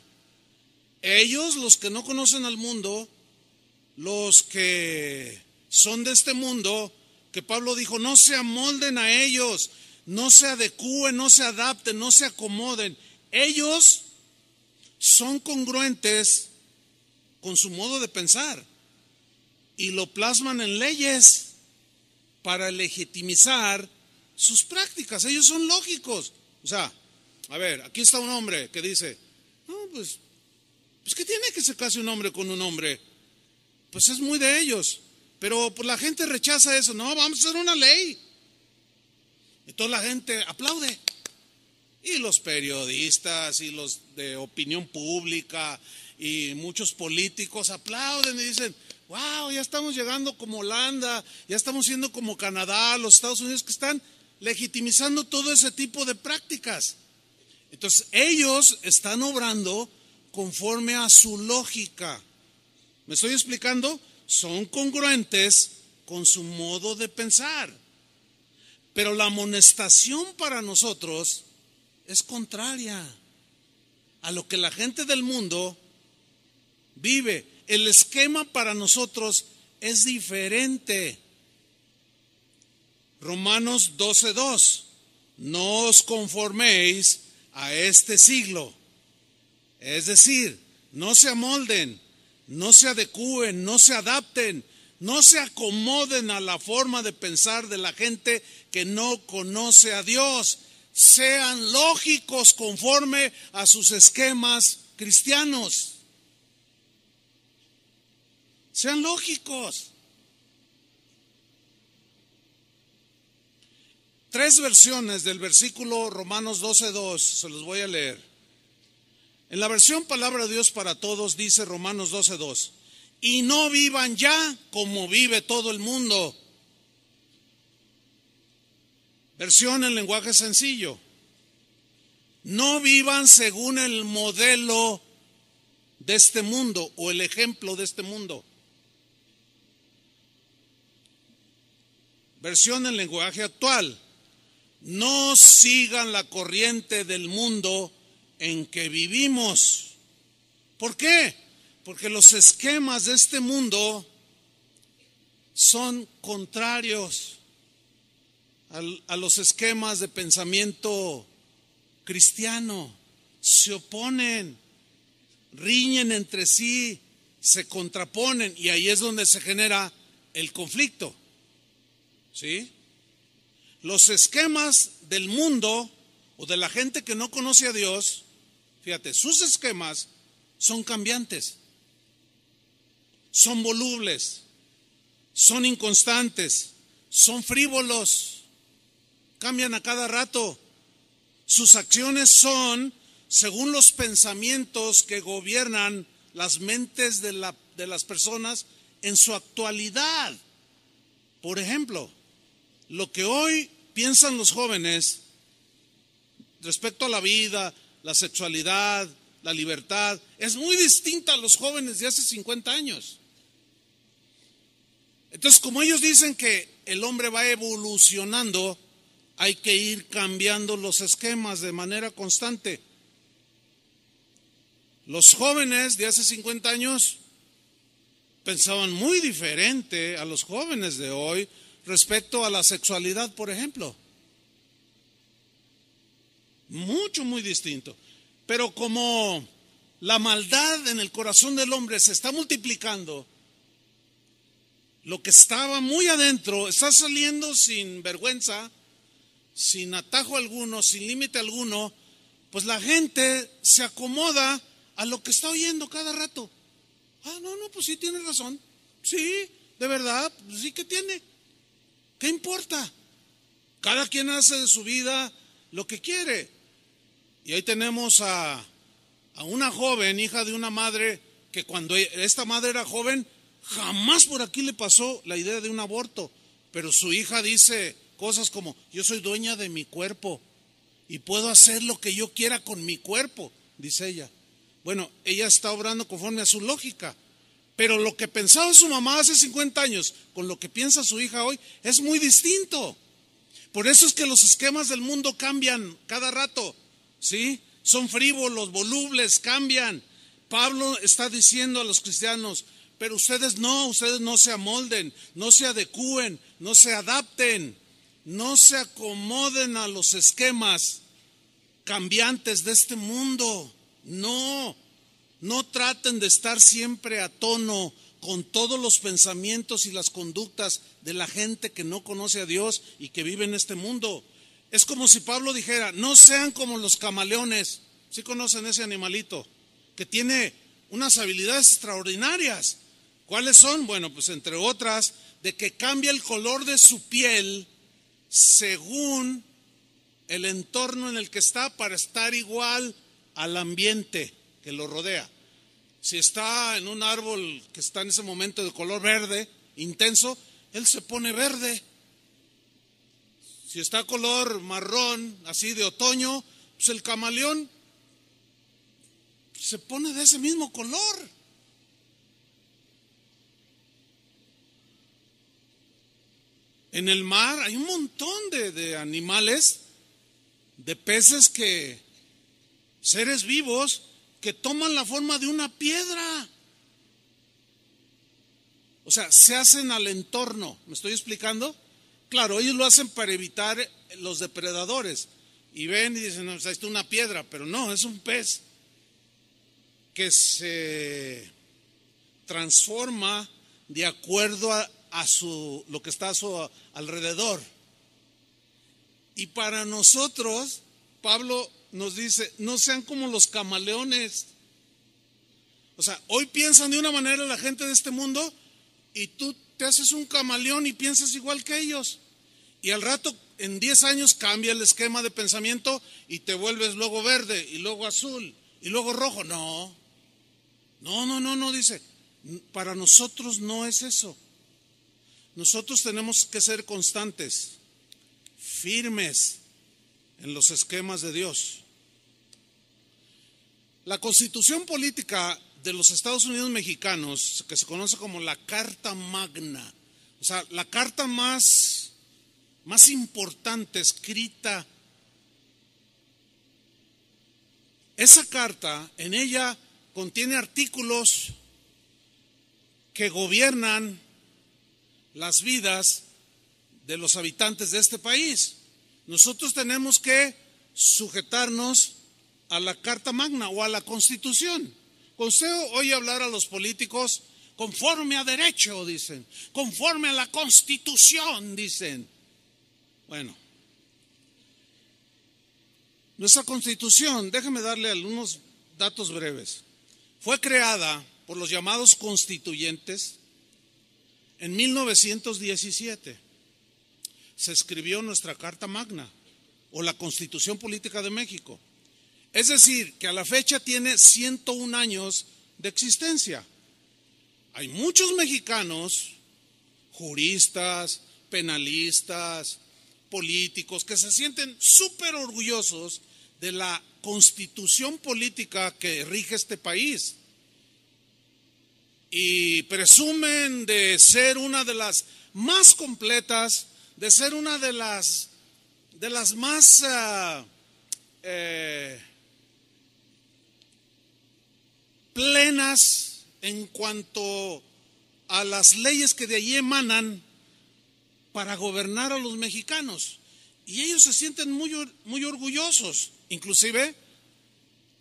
Ellos, los que no conocen al mundo, los que son de este mundo, que Pablo dijo: no se amolden a ellos, no se adecúen, no se adapten, no se acomoden. Ellos son congruentes con su modo de pensar y lo plasman en leyes para legitimizar sus prácticas. Ellos son lógicos. O sea, a ver, aquí está un hombre que dice: no, pues ¿qué tiene que se case un hombre con un hombre? Pues es muy de ellos. Pero pues la gente rechaza eso. No, vamos a hacer una ley. Y toda la gente aplaude. Y los periodistas y los de opinión pública y muchos políticos aplauden y dicen: wow, ya estamos llegando como Holanda, ya estamos siendo como Canadá, los Estados Unidos, que están legitimizando todo ese tipo de prácticas. Entonces ellos están obrando conforme a su lógica. ¿Me estoy explicando? Son congruentes con su modo de pensar. Pero la amonestación para nosotros es contraria a lo que la gente del mundo vive. El esquema para nosotros es diferente. Romanos 12:2. No os conforméis a este siglo. Es decir, no se amolden, no se adecúen, no se adapten, no se acomoden a la forma de pensar de la gente que no conoce a Dios. Sean lógicos conforme a sus esquemas cristianos. Sean lógicos. tres versiones del versículo Romanos 12:2, se los voy a leer. En la versión Palabra de Dios para Todos dice Romanos 12:2, y no vivan ya como vive todo el mundo. Versión en lenguaje sencillo, no vivan según el modelo de este mundo o el ejemplo de este mundo. Versión en lenguaje actual, no sigan la corriente del mundo en que vivimos. ¿Por qué? Porque los esquemas de este mundo son contrarios a los esquemas de pensamiento cristiano. Se oponen, riñen entre sí, se contraponen, y ahí es donde se genera el conflicto. ¿Sí? Los esquemas del mundo o de la gente que no conoce a Dios, fíjate, sus esquemas son cambiantes, son volubles, son inconstantes, son frívolos, cambian a cada rato. Sus acciones son según los pensamientos que gobiernan las mentes de las personas en su actualidad. Por ejemplo, lo que hoy piensan los jóvenes respecto a la vida, la sexualidad, la libertad, es muy distinta a los jóvenes de hace 50 años. Entonces, como ellos dicen que el hombre va evolucionando, hay que ir cambiando los esquemas de manera constante. Los jóvenes de hace 50 años pensaban muy diferente a los jóvenes de hoy respecto a la sexualidad, por ejemplo. Muy distinto. Pero como la maldad en el corazón del hombre se está multiplicando, lo que estaba muy adentro está saliendo sin vergüenza, sin atajo alguno, sin límite alguno, pues la gente se acomoda a lo que está oyendo cada rato. No, pues sí tiene razón. Sí, de verdad, pues sí que tiene. ¿Qué importa? Cada quien hace de su vida lo que quiere. Y ahí tenemos a una joven, hija de una madre, que cuando esta madre era joven, jamás por aquí le pasó la idea de un aborto. Pero su hija dice cosas como, yo soy dueña de mi cuerpo y puedo hacer lo que yo quiera con mi cuerpo, dice ella. Bueno, ella está obrando conforme a su lógica. Pero lo que pensaba su mamá hace 50 años con lo que piensa su hija hoy es muy distinto. Por eso es que los esquemas del mundo cambian cada rato, ¿sí? Son frívolos, volubles, cambian. Pablo está diciendo a los cristianos, pero ustedes no se amolden, no se adecúen, no se adapten, no se acomoden a los esquemas cambiantes de este mundo. No traten de estar siempre a tono con todos los pensamientos y las conductas de la gente que no conoce a Dios y que vive en este mundo. Es como si Pablo dijera, no sean como los camaleones. ¿Sí conocen ese animalito? Que tiene unas habilidades extraordinarias. ¿Cuáles son? Bueno, pues entre otras, de que cambia el color de su piel según el entorno en el que está para estar igual al ambiente que lo rodea. Si está en un árbol que está en ese momento de color verde intenso, él se pone verde. Si está color marrón, así de otoño, pues el camaleón se pone de ese mismo color. En el mar hay un montón de animales, de peces seres vivos, que toman la forma de una piedra. O sea, se hacen al entorno. ¿Me estoy explicando? Claro, ellos lo hacen para evitar los depredadores. Y ven y dicen, no, ahí está una piedra, pero no, es un pez que se transforma de acuerdo a lo que está a su alrededor. Y para nosotros, Pablo nos dice, no sean como los camaleones. O sea, hoy piensan de una manera la gente de este mundo y tú te haces un camaleón y piensas igual que ellos. Y al rato en 10 años cambia el esquema de pensamiento y te vuelves luego verde y luego azul y luego rojo. No, dice, para nosotros no es eso. Nosotros tenemos que ser constantes, firmes en los esquemas de Dios. La Constitución Política de los Estados Unidos Mexicanos, que se conoce como la Carta Magna, o sea, la carta más importante escrita. Esa carta, en ella contiene artículos que gobiernan las vidas de los habitantes de este país. Nosotros tenemos que sujetarnos a la Carta Magna o a la Constitución. Cuando usted oye hablar a los políticos, conforme a derecho, dicen, conforme a la Constitución, dicen. Bueno, nuestra Constitución, déjeme darle algunos datos breves, fue creada por los llamados constituyentes en 1917. Se escribió nuestra Carta Magna o la Constitución Política de México. Es decir, que a la fecha tiene 101 años de existencia. Hay muchos mexicanos, juristas, penalistas, políticos, que se sienten súper orgullosos de la constitución política que rige este país. Y presumen de ser una de las más completas, de ser una de las más plenas en cuanto a las leyes que de allí emanan para gobernar a los mexicanos. Y ellos se sienten muy orgullosos. Inclusive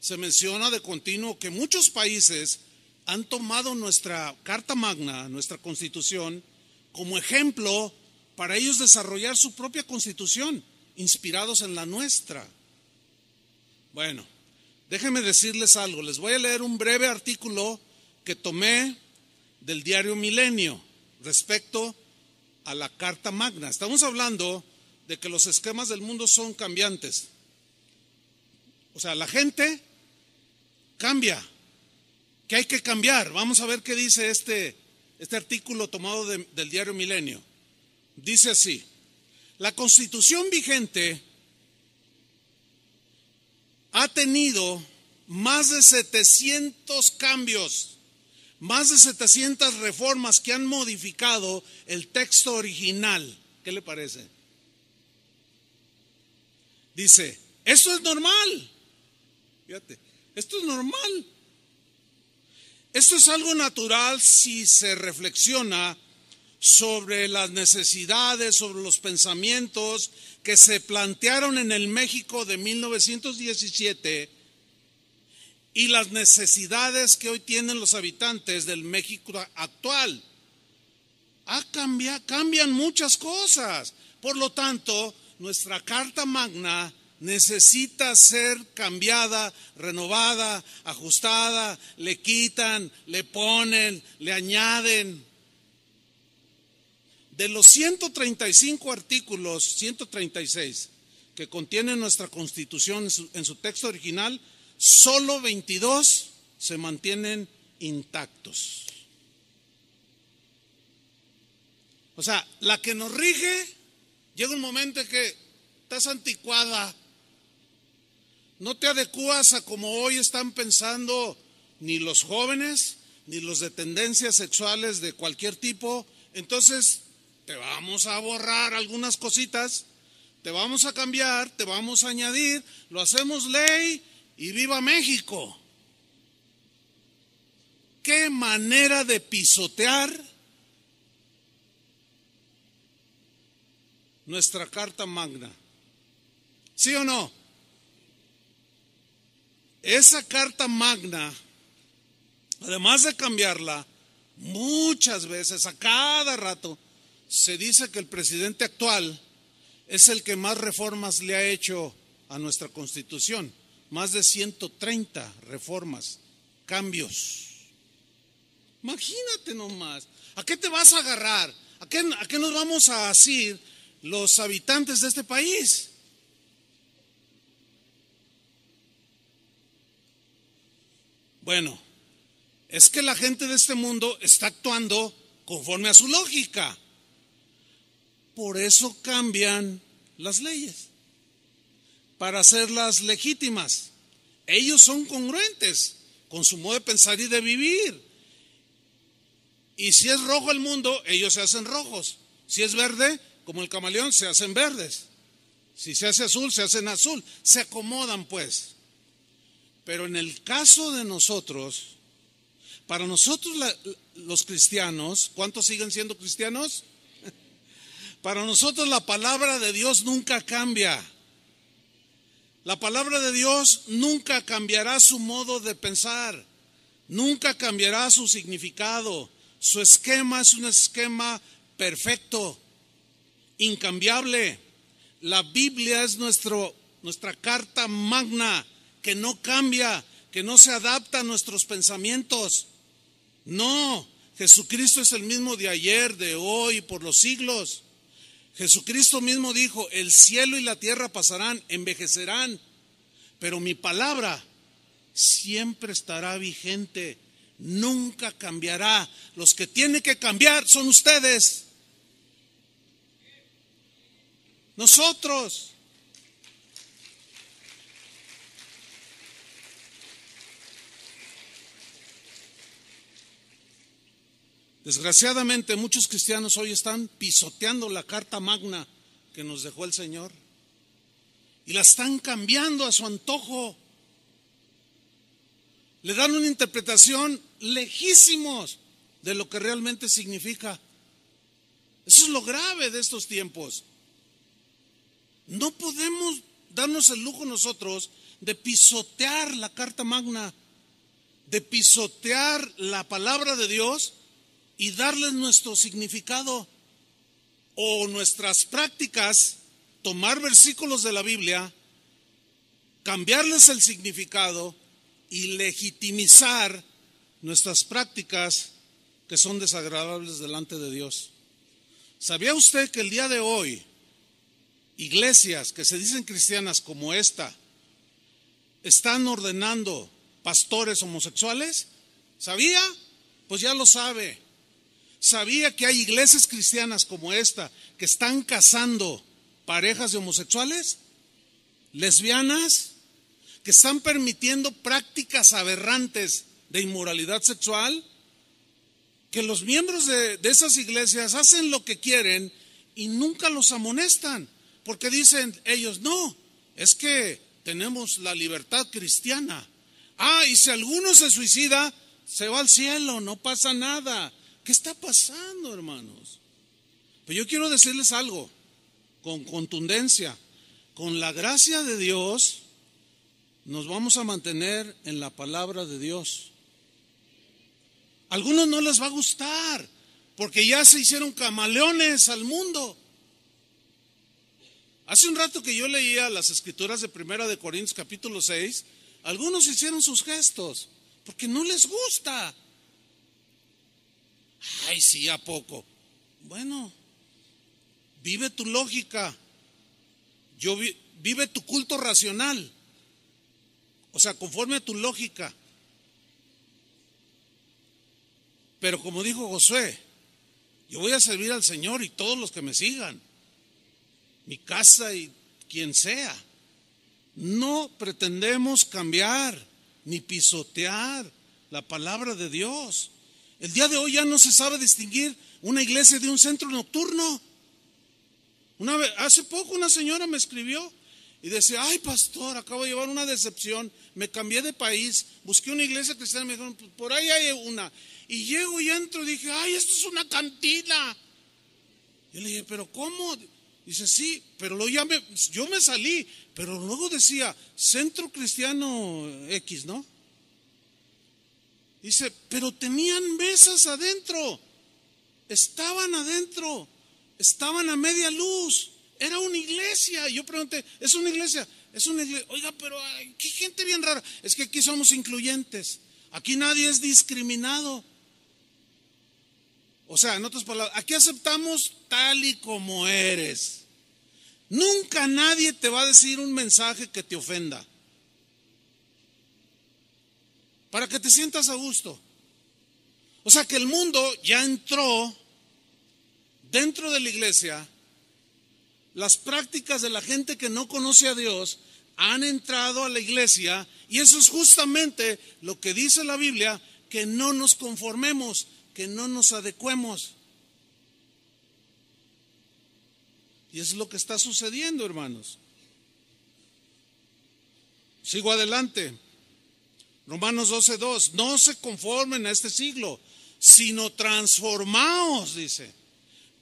se menciona de continuo que muchos países han tomado nuestra Carta Magna, nuestra Constitución, como ejemplo para ellos desarrollar su propia Constitución, inspirados en la nuestra. Bueno, déjenme decirles algo. Les voy a leer un breve artículo que tomé del diario Milenio respecto a la Carta Magna. Estamos hablando de que los esquemas del mundo son cambiantes. O sea, la gente cambia, que hay que cambiar. Vamos a ver qué dice este artículo tomado del diario Milenio. Dice así: la Constitución vigente ha tenido más de 700 cambios, más de 700 reformas que han modificado el texto original. ¿Qué le parece? Dice, esto es normal. Fíjate, esto es normal. Esto es algo natural si se reflexiona sobre las necesidades, sobre los pensamientos que se plantearon en el México de 1917 y las necesidades que hoy tienen los habitantes del México actual. Cambian muchas cosas. Por lo tanto, nuestra Carta Magna necesita ser cambiada, renovada, ajustada. Le quitan, le ponen, le añaden. De los 135 artículos, 136 que contiene nuestra Constitución en su texto original, solo 22 se mantienen intactos. O sea, la que nos rige, llega un momento en que estás anticuada, no te adecuas a como hoy están pensando ni los jóvenes, ni los de tendencias sexuales de cualquier tipo. Entonces te vamos a borrar algunas cositas, te vamos a cambiar, te vamos a añadir, lo hacemos ley y viva México. ¿Qué manera de pisotear nuestra Carta Magna? ¿Sí o no? Esa Carta Magna, además de cambiarla, muchas veces, a cada rato, se dice que el presidente actual es el que más reformas le ha hecho a nuestra Constitución. Más de 130 reformas, cambios. Imagínate nomás. ¿A qué te vas a agarrar? ¿A qué nos vamos a asir los habitantes de este país. Bueno, es que la gente de este mundo está actuando conforme a su lógica. Por eso cambian las leyes, para hacerlas legítimas. Ellos son congruentes con su modo de pensar y de vivir. Y si es rojo el mundo, ellos se hacen rojos. Si es verde, como el camaleón, se hacen verdes. Si se hace azul, se hacen azul. Se acomodan, pues. Pero en el caso de nosotros, para nosotros los cristianos, ¿cuántos siguen siendo cristianos? Para nosotros la palabra de Dios nunca cambia. La palabra de Dios nunca cambiará su modo de pensar, nunca cambiará su significado. Su esquema es un esquema perfecto, incambiable. La Biblia es nuestra carta magna, que no cambia, que no se adapta a nuestros pensamientos. No, Jesucristo es el mismo de ayer, de hoy, por los siglos. Jesucristo mismo dijo, el cielo y la tierra pasarán, envejecerán, pero mi palabra siempre estará vigente, nunca cambiará. Los que tienen que cambiar son ustedes, nosotros. Desgraciadamente muchos cristianos hoy están pisoteando la carta magna que nos dejó el Señor y la están cambiando a su antojo. Le dan una interpretación lejísimos de lo que realmente significa. Eso es lo grave de estos tiempos. No podemos darnos el lujo nosotros de pisotear la carta magna, de pisotear la palabra de Dios y darles nuestro significado o nuestras prácticas, tomar versículos de la Biblia, cambiarles el significado y legitimizar nuestras prácticas que son desagradables delante de Dios. ¿Sabía usted que el día de hoy iglesias que se dicen cristianas como esta están ordenando pastores homosexuales? ¿Sabía? Pues ya lo sabe. ¿Sabía que hay iglesias cristianas como esta que están casando parejas de homosexuales, lesbianas, que están permitiendo prácticas aberrantes de inmoralidad sexual? Que los miembros de esas iglesias hacen lo que quieren y nunca los amonestan, porque dicen ellos, no, es que tenemos la libertad cristiana. Y si alguno se suicida, se va al cielo, no pasa nada. ¿Qué está pasando, hermanos? Pues yo quiero decirles algo con contundencia. Con la gracia de Dios nos vamos a mantener en la palabra de Dios. A algunos no les va a gustar porque ya se hicieron camaleones al mundo. Hace un rato que yo leía las escrituras de 1 de Corintios capítulo 6, algunos hicieron sus gestos porque no les gusta. Ay, sí, ¿a poco? Bueno, vive tu lógica, vive tu culto racional, o sea, conforme a tu lógica. Pero como dijo Josué, yo voy a servir al Señor y todos los que me sigan, mi casa y quien sea. No pretendemos cambiar ni pisotear la palabra de Dios. El día de hoy ya no se sabe distinguir una iglesia de un centro nocturno. Hace poco una señora me escribió y decía, ay pastor, acabo de llevar una decepción, me cambié de país, busqué una iglesia cristiana, me dijeron, pues por ahí hay una. Y llego y entro y dije, ay, esto es una cantina. Y le dije, pero ¿cómo? Dice, sí, pero luego yo me salí, pero luego decía, Centro Cristiano X, ¿no? Dice, pero tenían mesas adentro, estaban a media luz, era una iglesia. Y yo pregunté, ¿es una iglesia? Es una iglesia. Oiga, pero qué gente bien rara. Es que aquí somos incluyentes, aquí nadie es discriminado. O sea, en otras palabras, aquí aceptamos tal y como eres. Nunca nadie te va a decir un mensaje que te ofenda, para que te sientas a gusto. O sea que el mundo ya entró dentro de la iglesia. Las prácticas de la gente que no conoce a Dios han entrado a la iglesia, y eso es justamente lo que dice la Biblia, que no nos conformemos, que no nos adecuemos. Y es lo que está sucediendo, hermanos. Sigo adelante. Romanos 12:2. No se conformen a este siglo, sino transformaos, dice,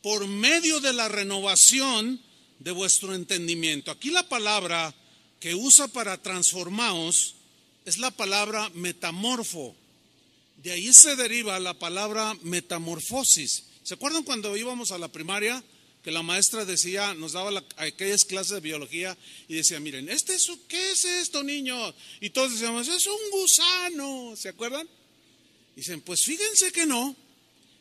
por medio de la renovación de vuestro entendimiento. Aquí la palabra que usa para transformaos es la palabra metamorfo. De ahí se deriva la palabra metamorfosis. ¿Se acuerdan cuando íbamos a la primaria? Que la maestra decía, nos daba aquellas clases de biología y decía, miren, ¿qué es esto, niños? Y todos decíamos, es un gusano, ¿se acuerdan? Dicen, pues fíjense que no,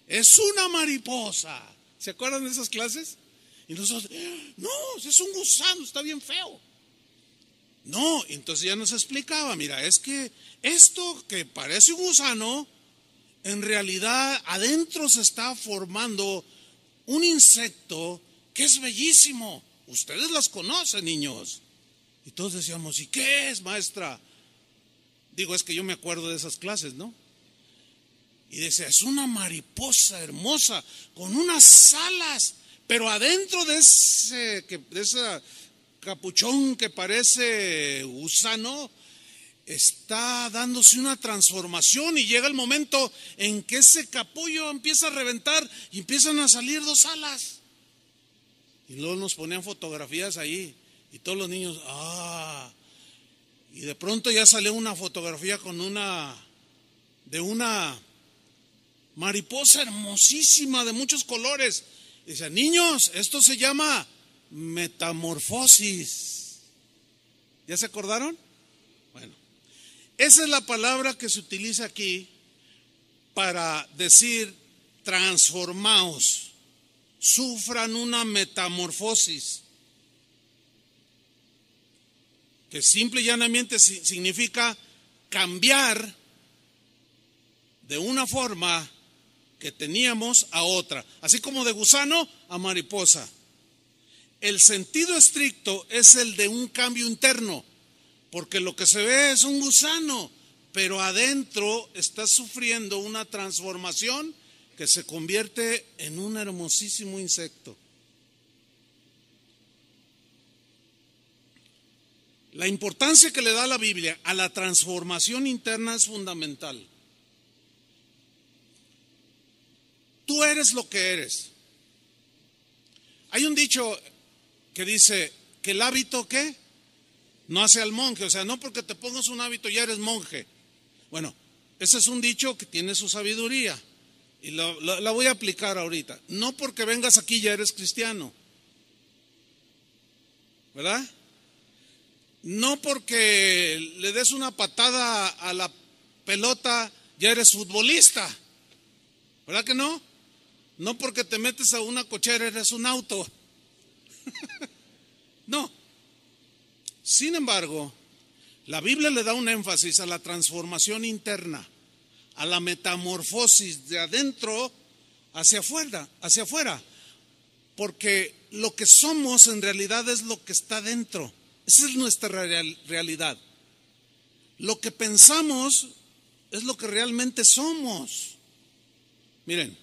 es una mariposa. ¿Se acuerdan de esas clases? Y nosotros, no, es un gusano, está bien feo. No, entonces ya nos explicaba, mira, es que esto que parece un gusano, en realidad adentro se está formando un insecto que es bellísimo. Ustedes las conocen, niños. Y todos decíamos, ¿y qué es, maestra? Digo, es que yo me acuerdo de esas clases, ¿no? Y decía, es una mariposa hermosa con unas alas, pero adentro de ese capuchón que parece gusano está dándose una transformación, y llega el momento en que ese capullo empieza a reventar y empiezan a salir dos alas. Y luego nos ponían fotografías ahí y todos los niños, y de pronto ya salió una fotografía de una mariposa hermosísima de muchos colores. Y dice, niños, esto se llama metamorfosis. ¿Ya se acordaron? Bueno, esa es la palabra que se utiliza aquí para decir transformaos, sufran una metamorfosis, que simple y llanamente significa cambiar de una forma que teníamos a otra, así como de gusano a mariposa. El sentido estricto es el de un cambio interno, porque lo que se ve es un gusano, pero adentro está sufriendo una transformación que se convierte en un hermosísimo insecto. La importancia que le da la Biblia a la transformación interna es fundamental. Tú eres lo que eres. Hay un dicho que dice que el hábito, ¿qué? No hace al monje. O sea, no porque te pongas un hábito ya eres monje. Bueno, ese es un dicho que tiene su sabiduría y la voy a aplicar ahorita. No porque vengas aquí ya eres cristiano, ¿verdad? No porque le des una patada a la pelota ya eres futbolista, ¿verdad que no? No porque te metes a una cochera eres un auto. No. Sin embargo, la Biblia le da un énfasis a la transformación interna, a la metamorfosis de adentro hacia afuera, porque lo que somos en realidad es lo que está dentro. Esa es nuestra realidad. Lo que pensamos es lo que realmente somos. Miren,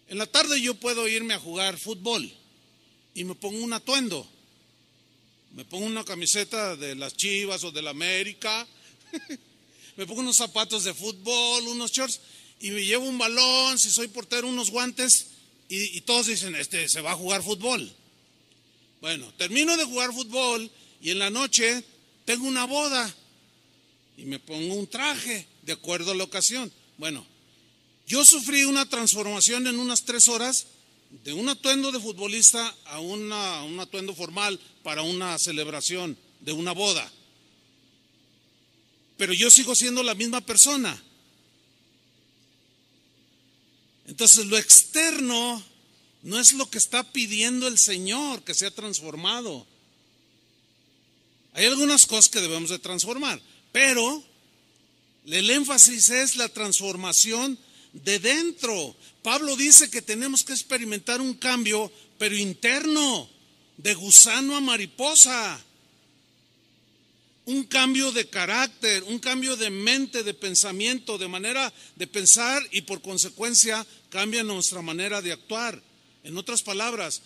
en la tarde yo puedo irme a jugar fútbol y me pongo un atuendo. Me pongo una camiseta de las Chivas o de la América, me pongo unos zapatos de fútbol, unos shorts, y me llevo un balón, si soy portero, unos guantes, y todos dicen, se va a jugar fútbol. Bueno, termino de jugar fútbol y en la noche tengo una boda y me pongo un traje de acuerdo a la ocasión. Bueno, yo sufrí una transformación en unas 3 horas de un atuendo de futbolista a un atuendo formal para una celebración de una boda. Pero yo sigo siendo la misma persona. Entonces lo externo No es lo que está pidiendo el Señor, que sea transformado. Hay algunas cosas que debemos de transformar, pero el énfasis es la transformación de dentro. Pablo dice que tenemos que experimentar un cambio, pero interno, de gusano a mariposa. Un cambio de carácter, un cambio de mente, de pensamiento, de manera de pensar, y por consecuencia cambia nuestra manera de actuar. En otras palabras,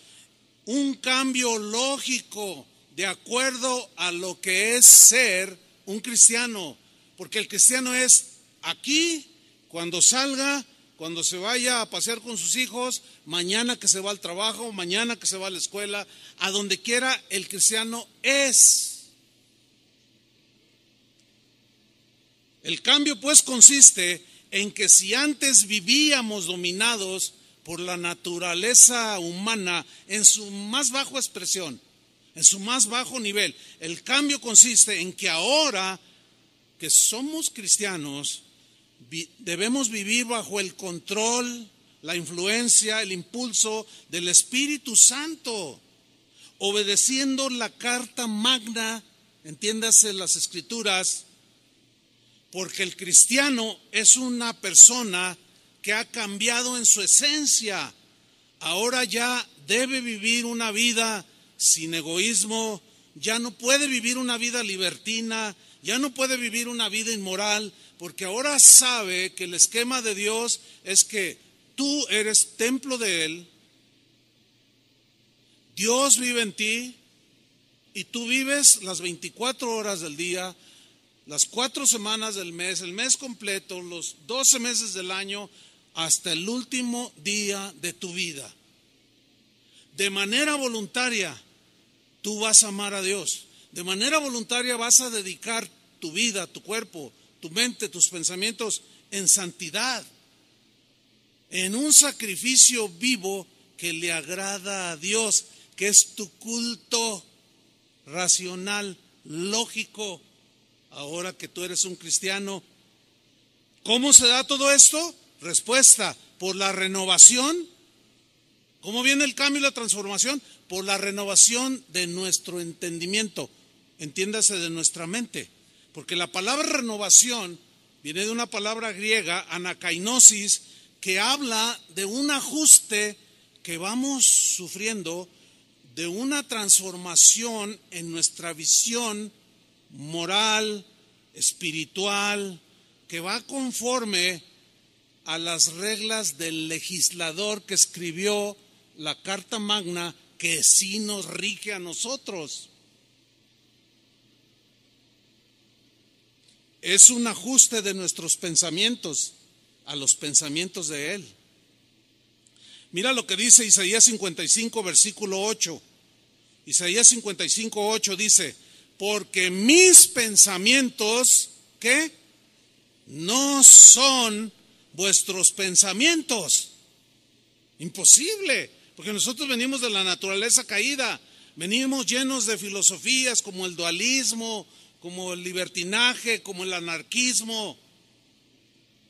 un cambio lógico de acuerdo a lo que es ser un cristiano. Porque el cristiano es aquí, cuando salga, cuando se vaya a pasear con sus hijos, mañana que se va al trabajo, mañana que se va a la escuela, a donde quiera, el cristiano es. El cambio pues consiste en que si antes vivíamos dominados por la naturaleza humana en su más baja expresión, en su más bajo nivel, el cambio consiste en que ahora que somos cristianos debemos vivir bajo el control, la influencia, el impulso del Espíritu Santo, obedeciendo la carta magna, entiéndase las Escrituras. Porque el cristiano es una persona que ha cambiado en su esencia. Ahora ya debe vivir una vida sin egoísmo, ya no puede vivir una vida libertina, ya no puede vivir una vida inmoral, porque ahora sabe que el esquema de Dios es que tú eres templo de Él, Dios vive en ti y tú vives las 24 horas del día, las 4 semanas del mes, el mes completo, los 12 meses del año, hasta el último día de tu vida. De manera voluntaria, tú vas a amar a Dios. De manera voluntaria vas a dedicar tu vida, tu cuerpo, tu mente, tus pensamientos en santidad, en un sacrificio vivo que le agrada a Dios, que es tu culto racional, lógico. Ahora que tú eres un cristiano, ¿cómo se da todo esto? Respuesta, por la renovación. ¿Cómo viene el cambio y la transformación? Por la renovación de nuestro entendimiento, entiéndase, de nuestra mente. Porque la palabra renovación viene de una palabra griega, anakainosis, que habla de un ajuste que vamos sufriendo, de una transformación en nuestra visión moral, espiritual, que va conforme a las reglas del legislador que escribió la Carta Magna, que sí nos rige a nosotros. Es un ajuste de nuestros pensamientos a los pensamientos de Él. Mira lo que dice Isaías 55, versículo 8. Isaías 55, 8 dice: porque mis pensamientos, ¿qué? No son vuestros pensamientos. Imposible, porque nosotros venimos de la naturaleza caída, venimos llenos de filosofías como el dualismo, como el libertinaje, como el anarquismo.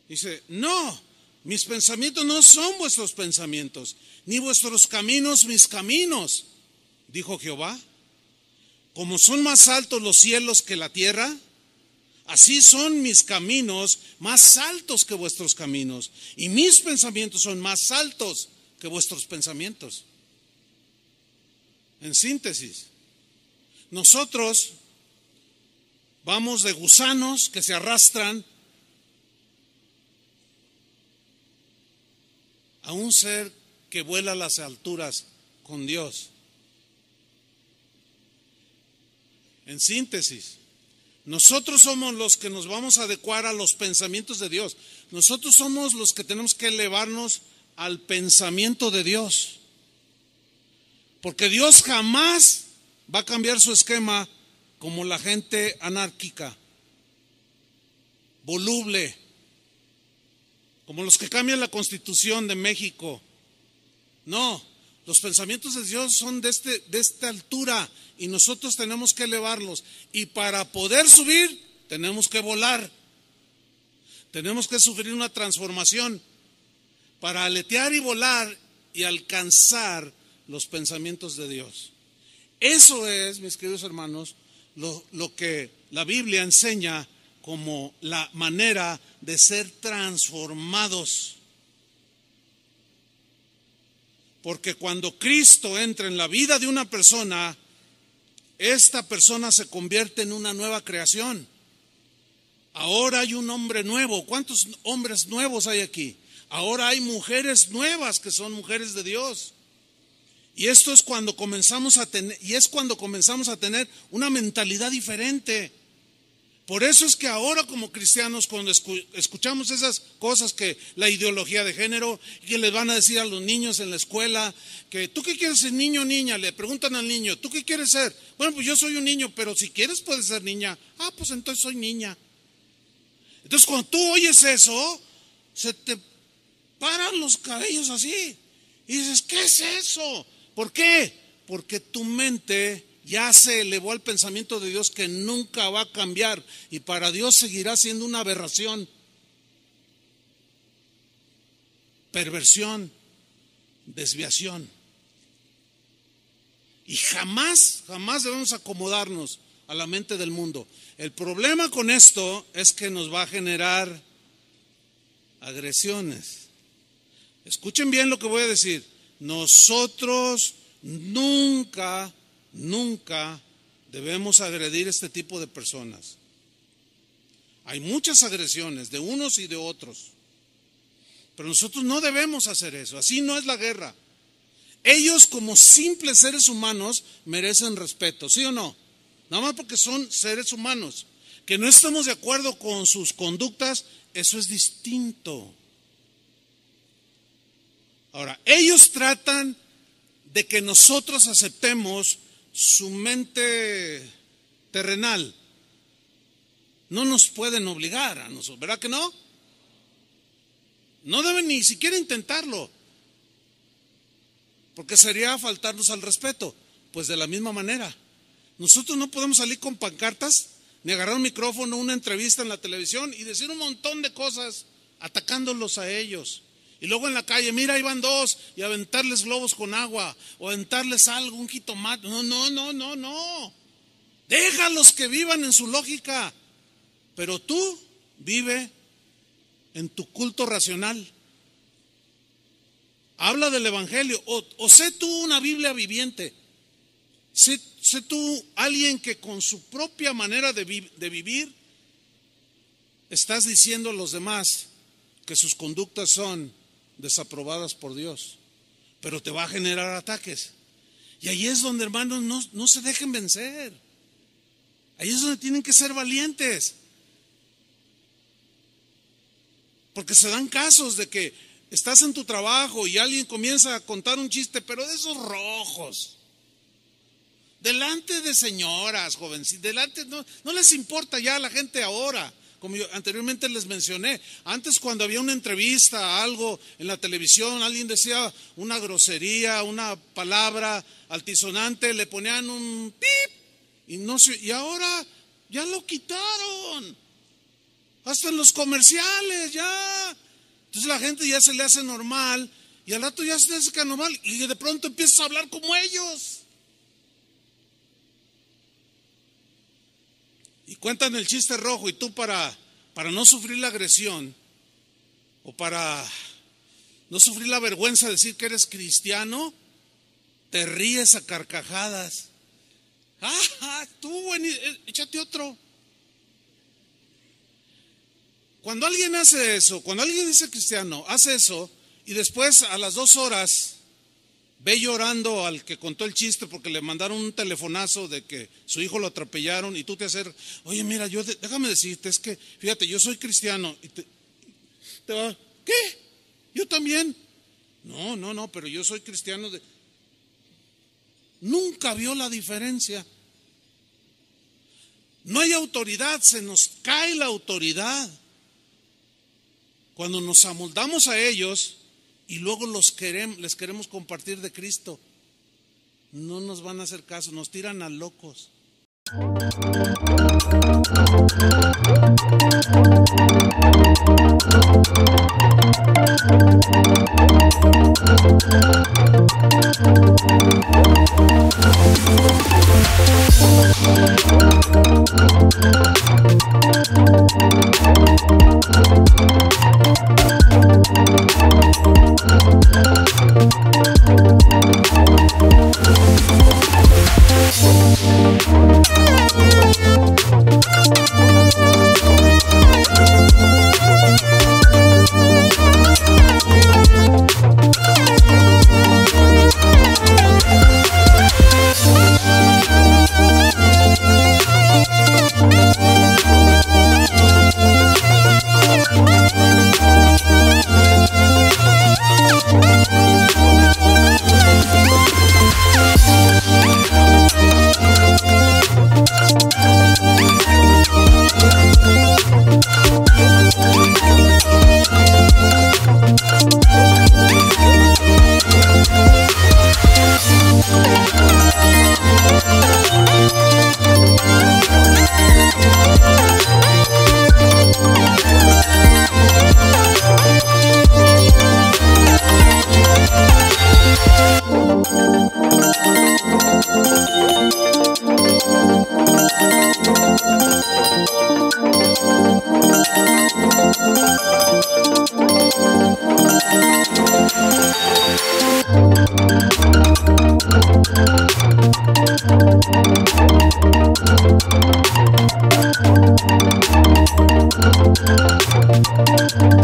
Dice, no, mis pensamientos no son vuestros pensamientos, ni vuestros caminos mis caminos, dijo Jehová. Como son más altos los cielos que la tierra, así son mis caminos más altos que vuestros caminos, y mis pensamientos son más altos que vuestros pensamientos. En síntesis, nosotros vamos de gusanos que se arrastran a un ser que vuela a las alturas con Dios. En síntesis, nosotros somos los que nos vamos a adecuar a los pensamientos de Dios. Nosotros somos los que tenemos que elevarnos al pensamiento de Dios. Porque Dios jamás va a cambiar su esquema como la gente anárquica, voluble, como los que cambian la Constitución de México. No, los pensamientos de Dios son de esta altura y nosotros tenemos que elevarlos. Y para poder subir, tenemos que volar. Tenemos que sufrir una transformación. Para aletear y volar y alcanzar los pensamientos de Dios. Eso es, mis queridos hermanos, lo que la Biblia enseña como la manera de ser transformados. Porque cuando Cristo entra en la vida de una persona, esta persona se convierte en una nueva creación. Ahora hay un hombre nuevo. ¿Cuántos hombres nuevos hay aquí? Ahora hay mujeres nuevas que son mujeres de Dios. Y esto es cuando comenzamos a tener una mentalidad diferente. Por eso es que ahora como cristianos, cuando escuchamos esas cosas, que la ideología de género, que les van a decir a los niños en la escuela, que ¿tú qué quieres ser, niño o niña? Le preguntan al niño, ¿tú qué quieres ser? Bueno, pues yo soy un niño, pero si quieres puedes ser niña. Ah, pues entonces soy niña. Entonces cuando tú oyes eso, se te paran los cabellos así. Y dices, ¿qué es eso? ¿Por qué? Porque tu mente ya se elevó al pensamiento de Dios, que nunca va a cambiar, y para Dios seguirá siendo una aberración, perversión, desviación. Y jamás debemos acomodarnos a la mente del mundo. El problema con esto es que nos va a generar agresiones. Escuchen bien lo que voy a decir. Nosotros nunca debemos agredir este tipo de personas. Hay muchas agresiones de unos y de otros, pero nosotros no debemos hacer eso. Así no es la guerra. Ellos, como simples seres humanos, merecen respeto, ¿sí o no? Nada más porque son seres humanos. Que no estamos de acuerdo con sus conductas, eso es distinto. Ahora, ellos tratan de que nosotros aceptemos su mente terrenal. No nos pueden obligar a nosotros, ¿verdad que no? No deben ni siquiera intentarlo, porque sería faltarnos al respeto. Pues de la misma manera, nosotros no podemos salir con pancartas, ni agarrar un micrófono, una entrevista en la televisión y decir un montón de cosas atacándolos a ellos. Y luego en la calle, mira, ahí van dos, y aventarles globos con agua, o aventarles algo, un jitomate. No. Déjalos que vivan en su lógica. Pero tú vive en tu culto racional. Habla del evangelio, o sé tú una Biblia viviente. Sé tú alguien que con su propia manera de vivir estás diciendo a los demás que sus conductas son desaprobadas por Dios, pero te va a generar ataques. Y ahí es donde, hermanos, no se dejen vencer. Ahí es donde tienen que ser valientes, porque se dan casos de que estás en tu trabajo y alguien comienza a contar un chiste, pero de esos rojos, delante de señoras, jovencitas, delante, no les importa ya a la gente ahora. Como yo anteriormente les mencioné, antes cuando había una entrevista, algo en la televisión, alguien decía una grosería, una palabra altisonante, le ponían un pip, y ahora ya lo quitaron, hasta en los comerciales ya. Entonces la gente ya se le hace normal, y al rato ya se le hace normal, y de pronto empiezas a hablar como ellos. Y cuentan el chiste rojo, y tú para no sufrir la agresión, o para no sufrir la vergüenza de decir que eres cristiano, te ríes a carcajadas. Tú, échate otro. Cuando alguien hace eso, cuando alguien dice cristiano, hace eso, y después a las 2 horas ve llorando al que contó el chiste porque le mandaron un telefonazo de que su hijo lo atropellaron, y tú te acercas, oye, mira, déjame decirte, es que, fíjate, yo soy cristiano, y te va, ¿qué? ¿Yo también? No, pero yo soy cristiano. Nunca vio la diferencia. No hay autoridad, se nos cae la autoridad cuando nos amoldamos a ellos y luego les queremos compartir de Cristo. No nos van a hacer caso, nos tiran a locos. Thank you.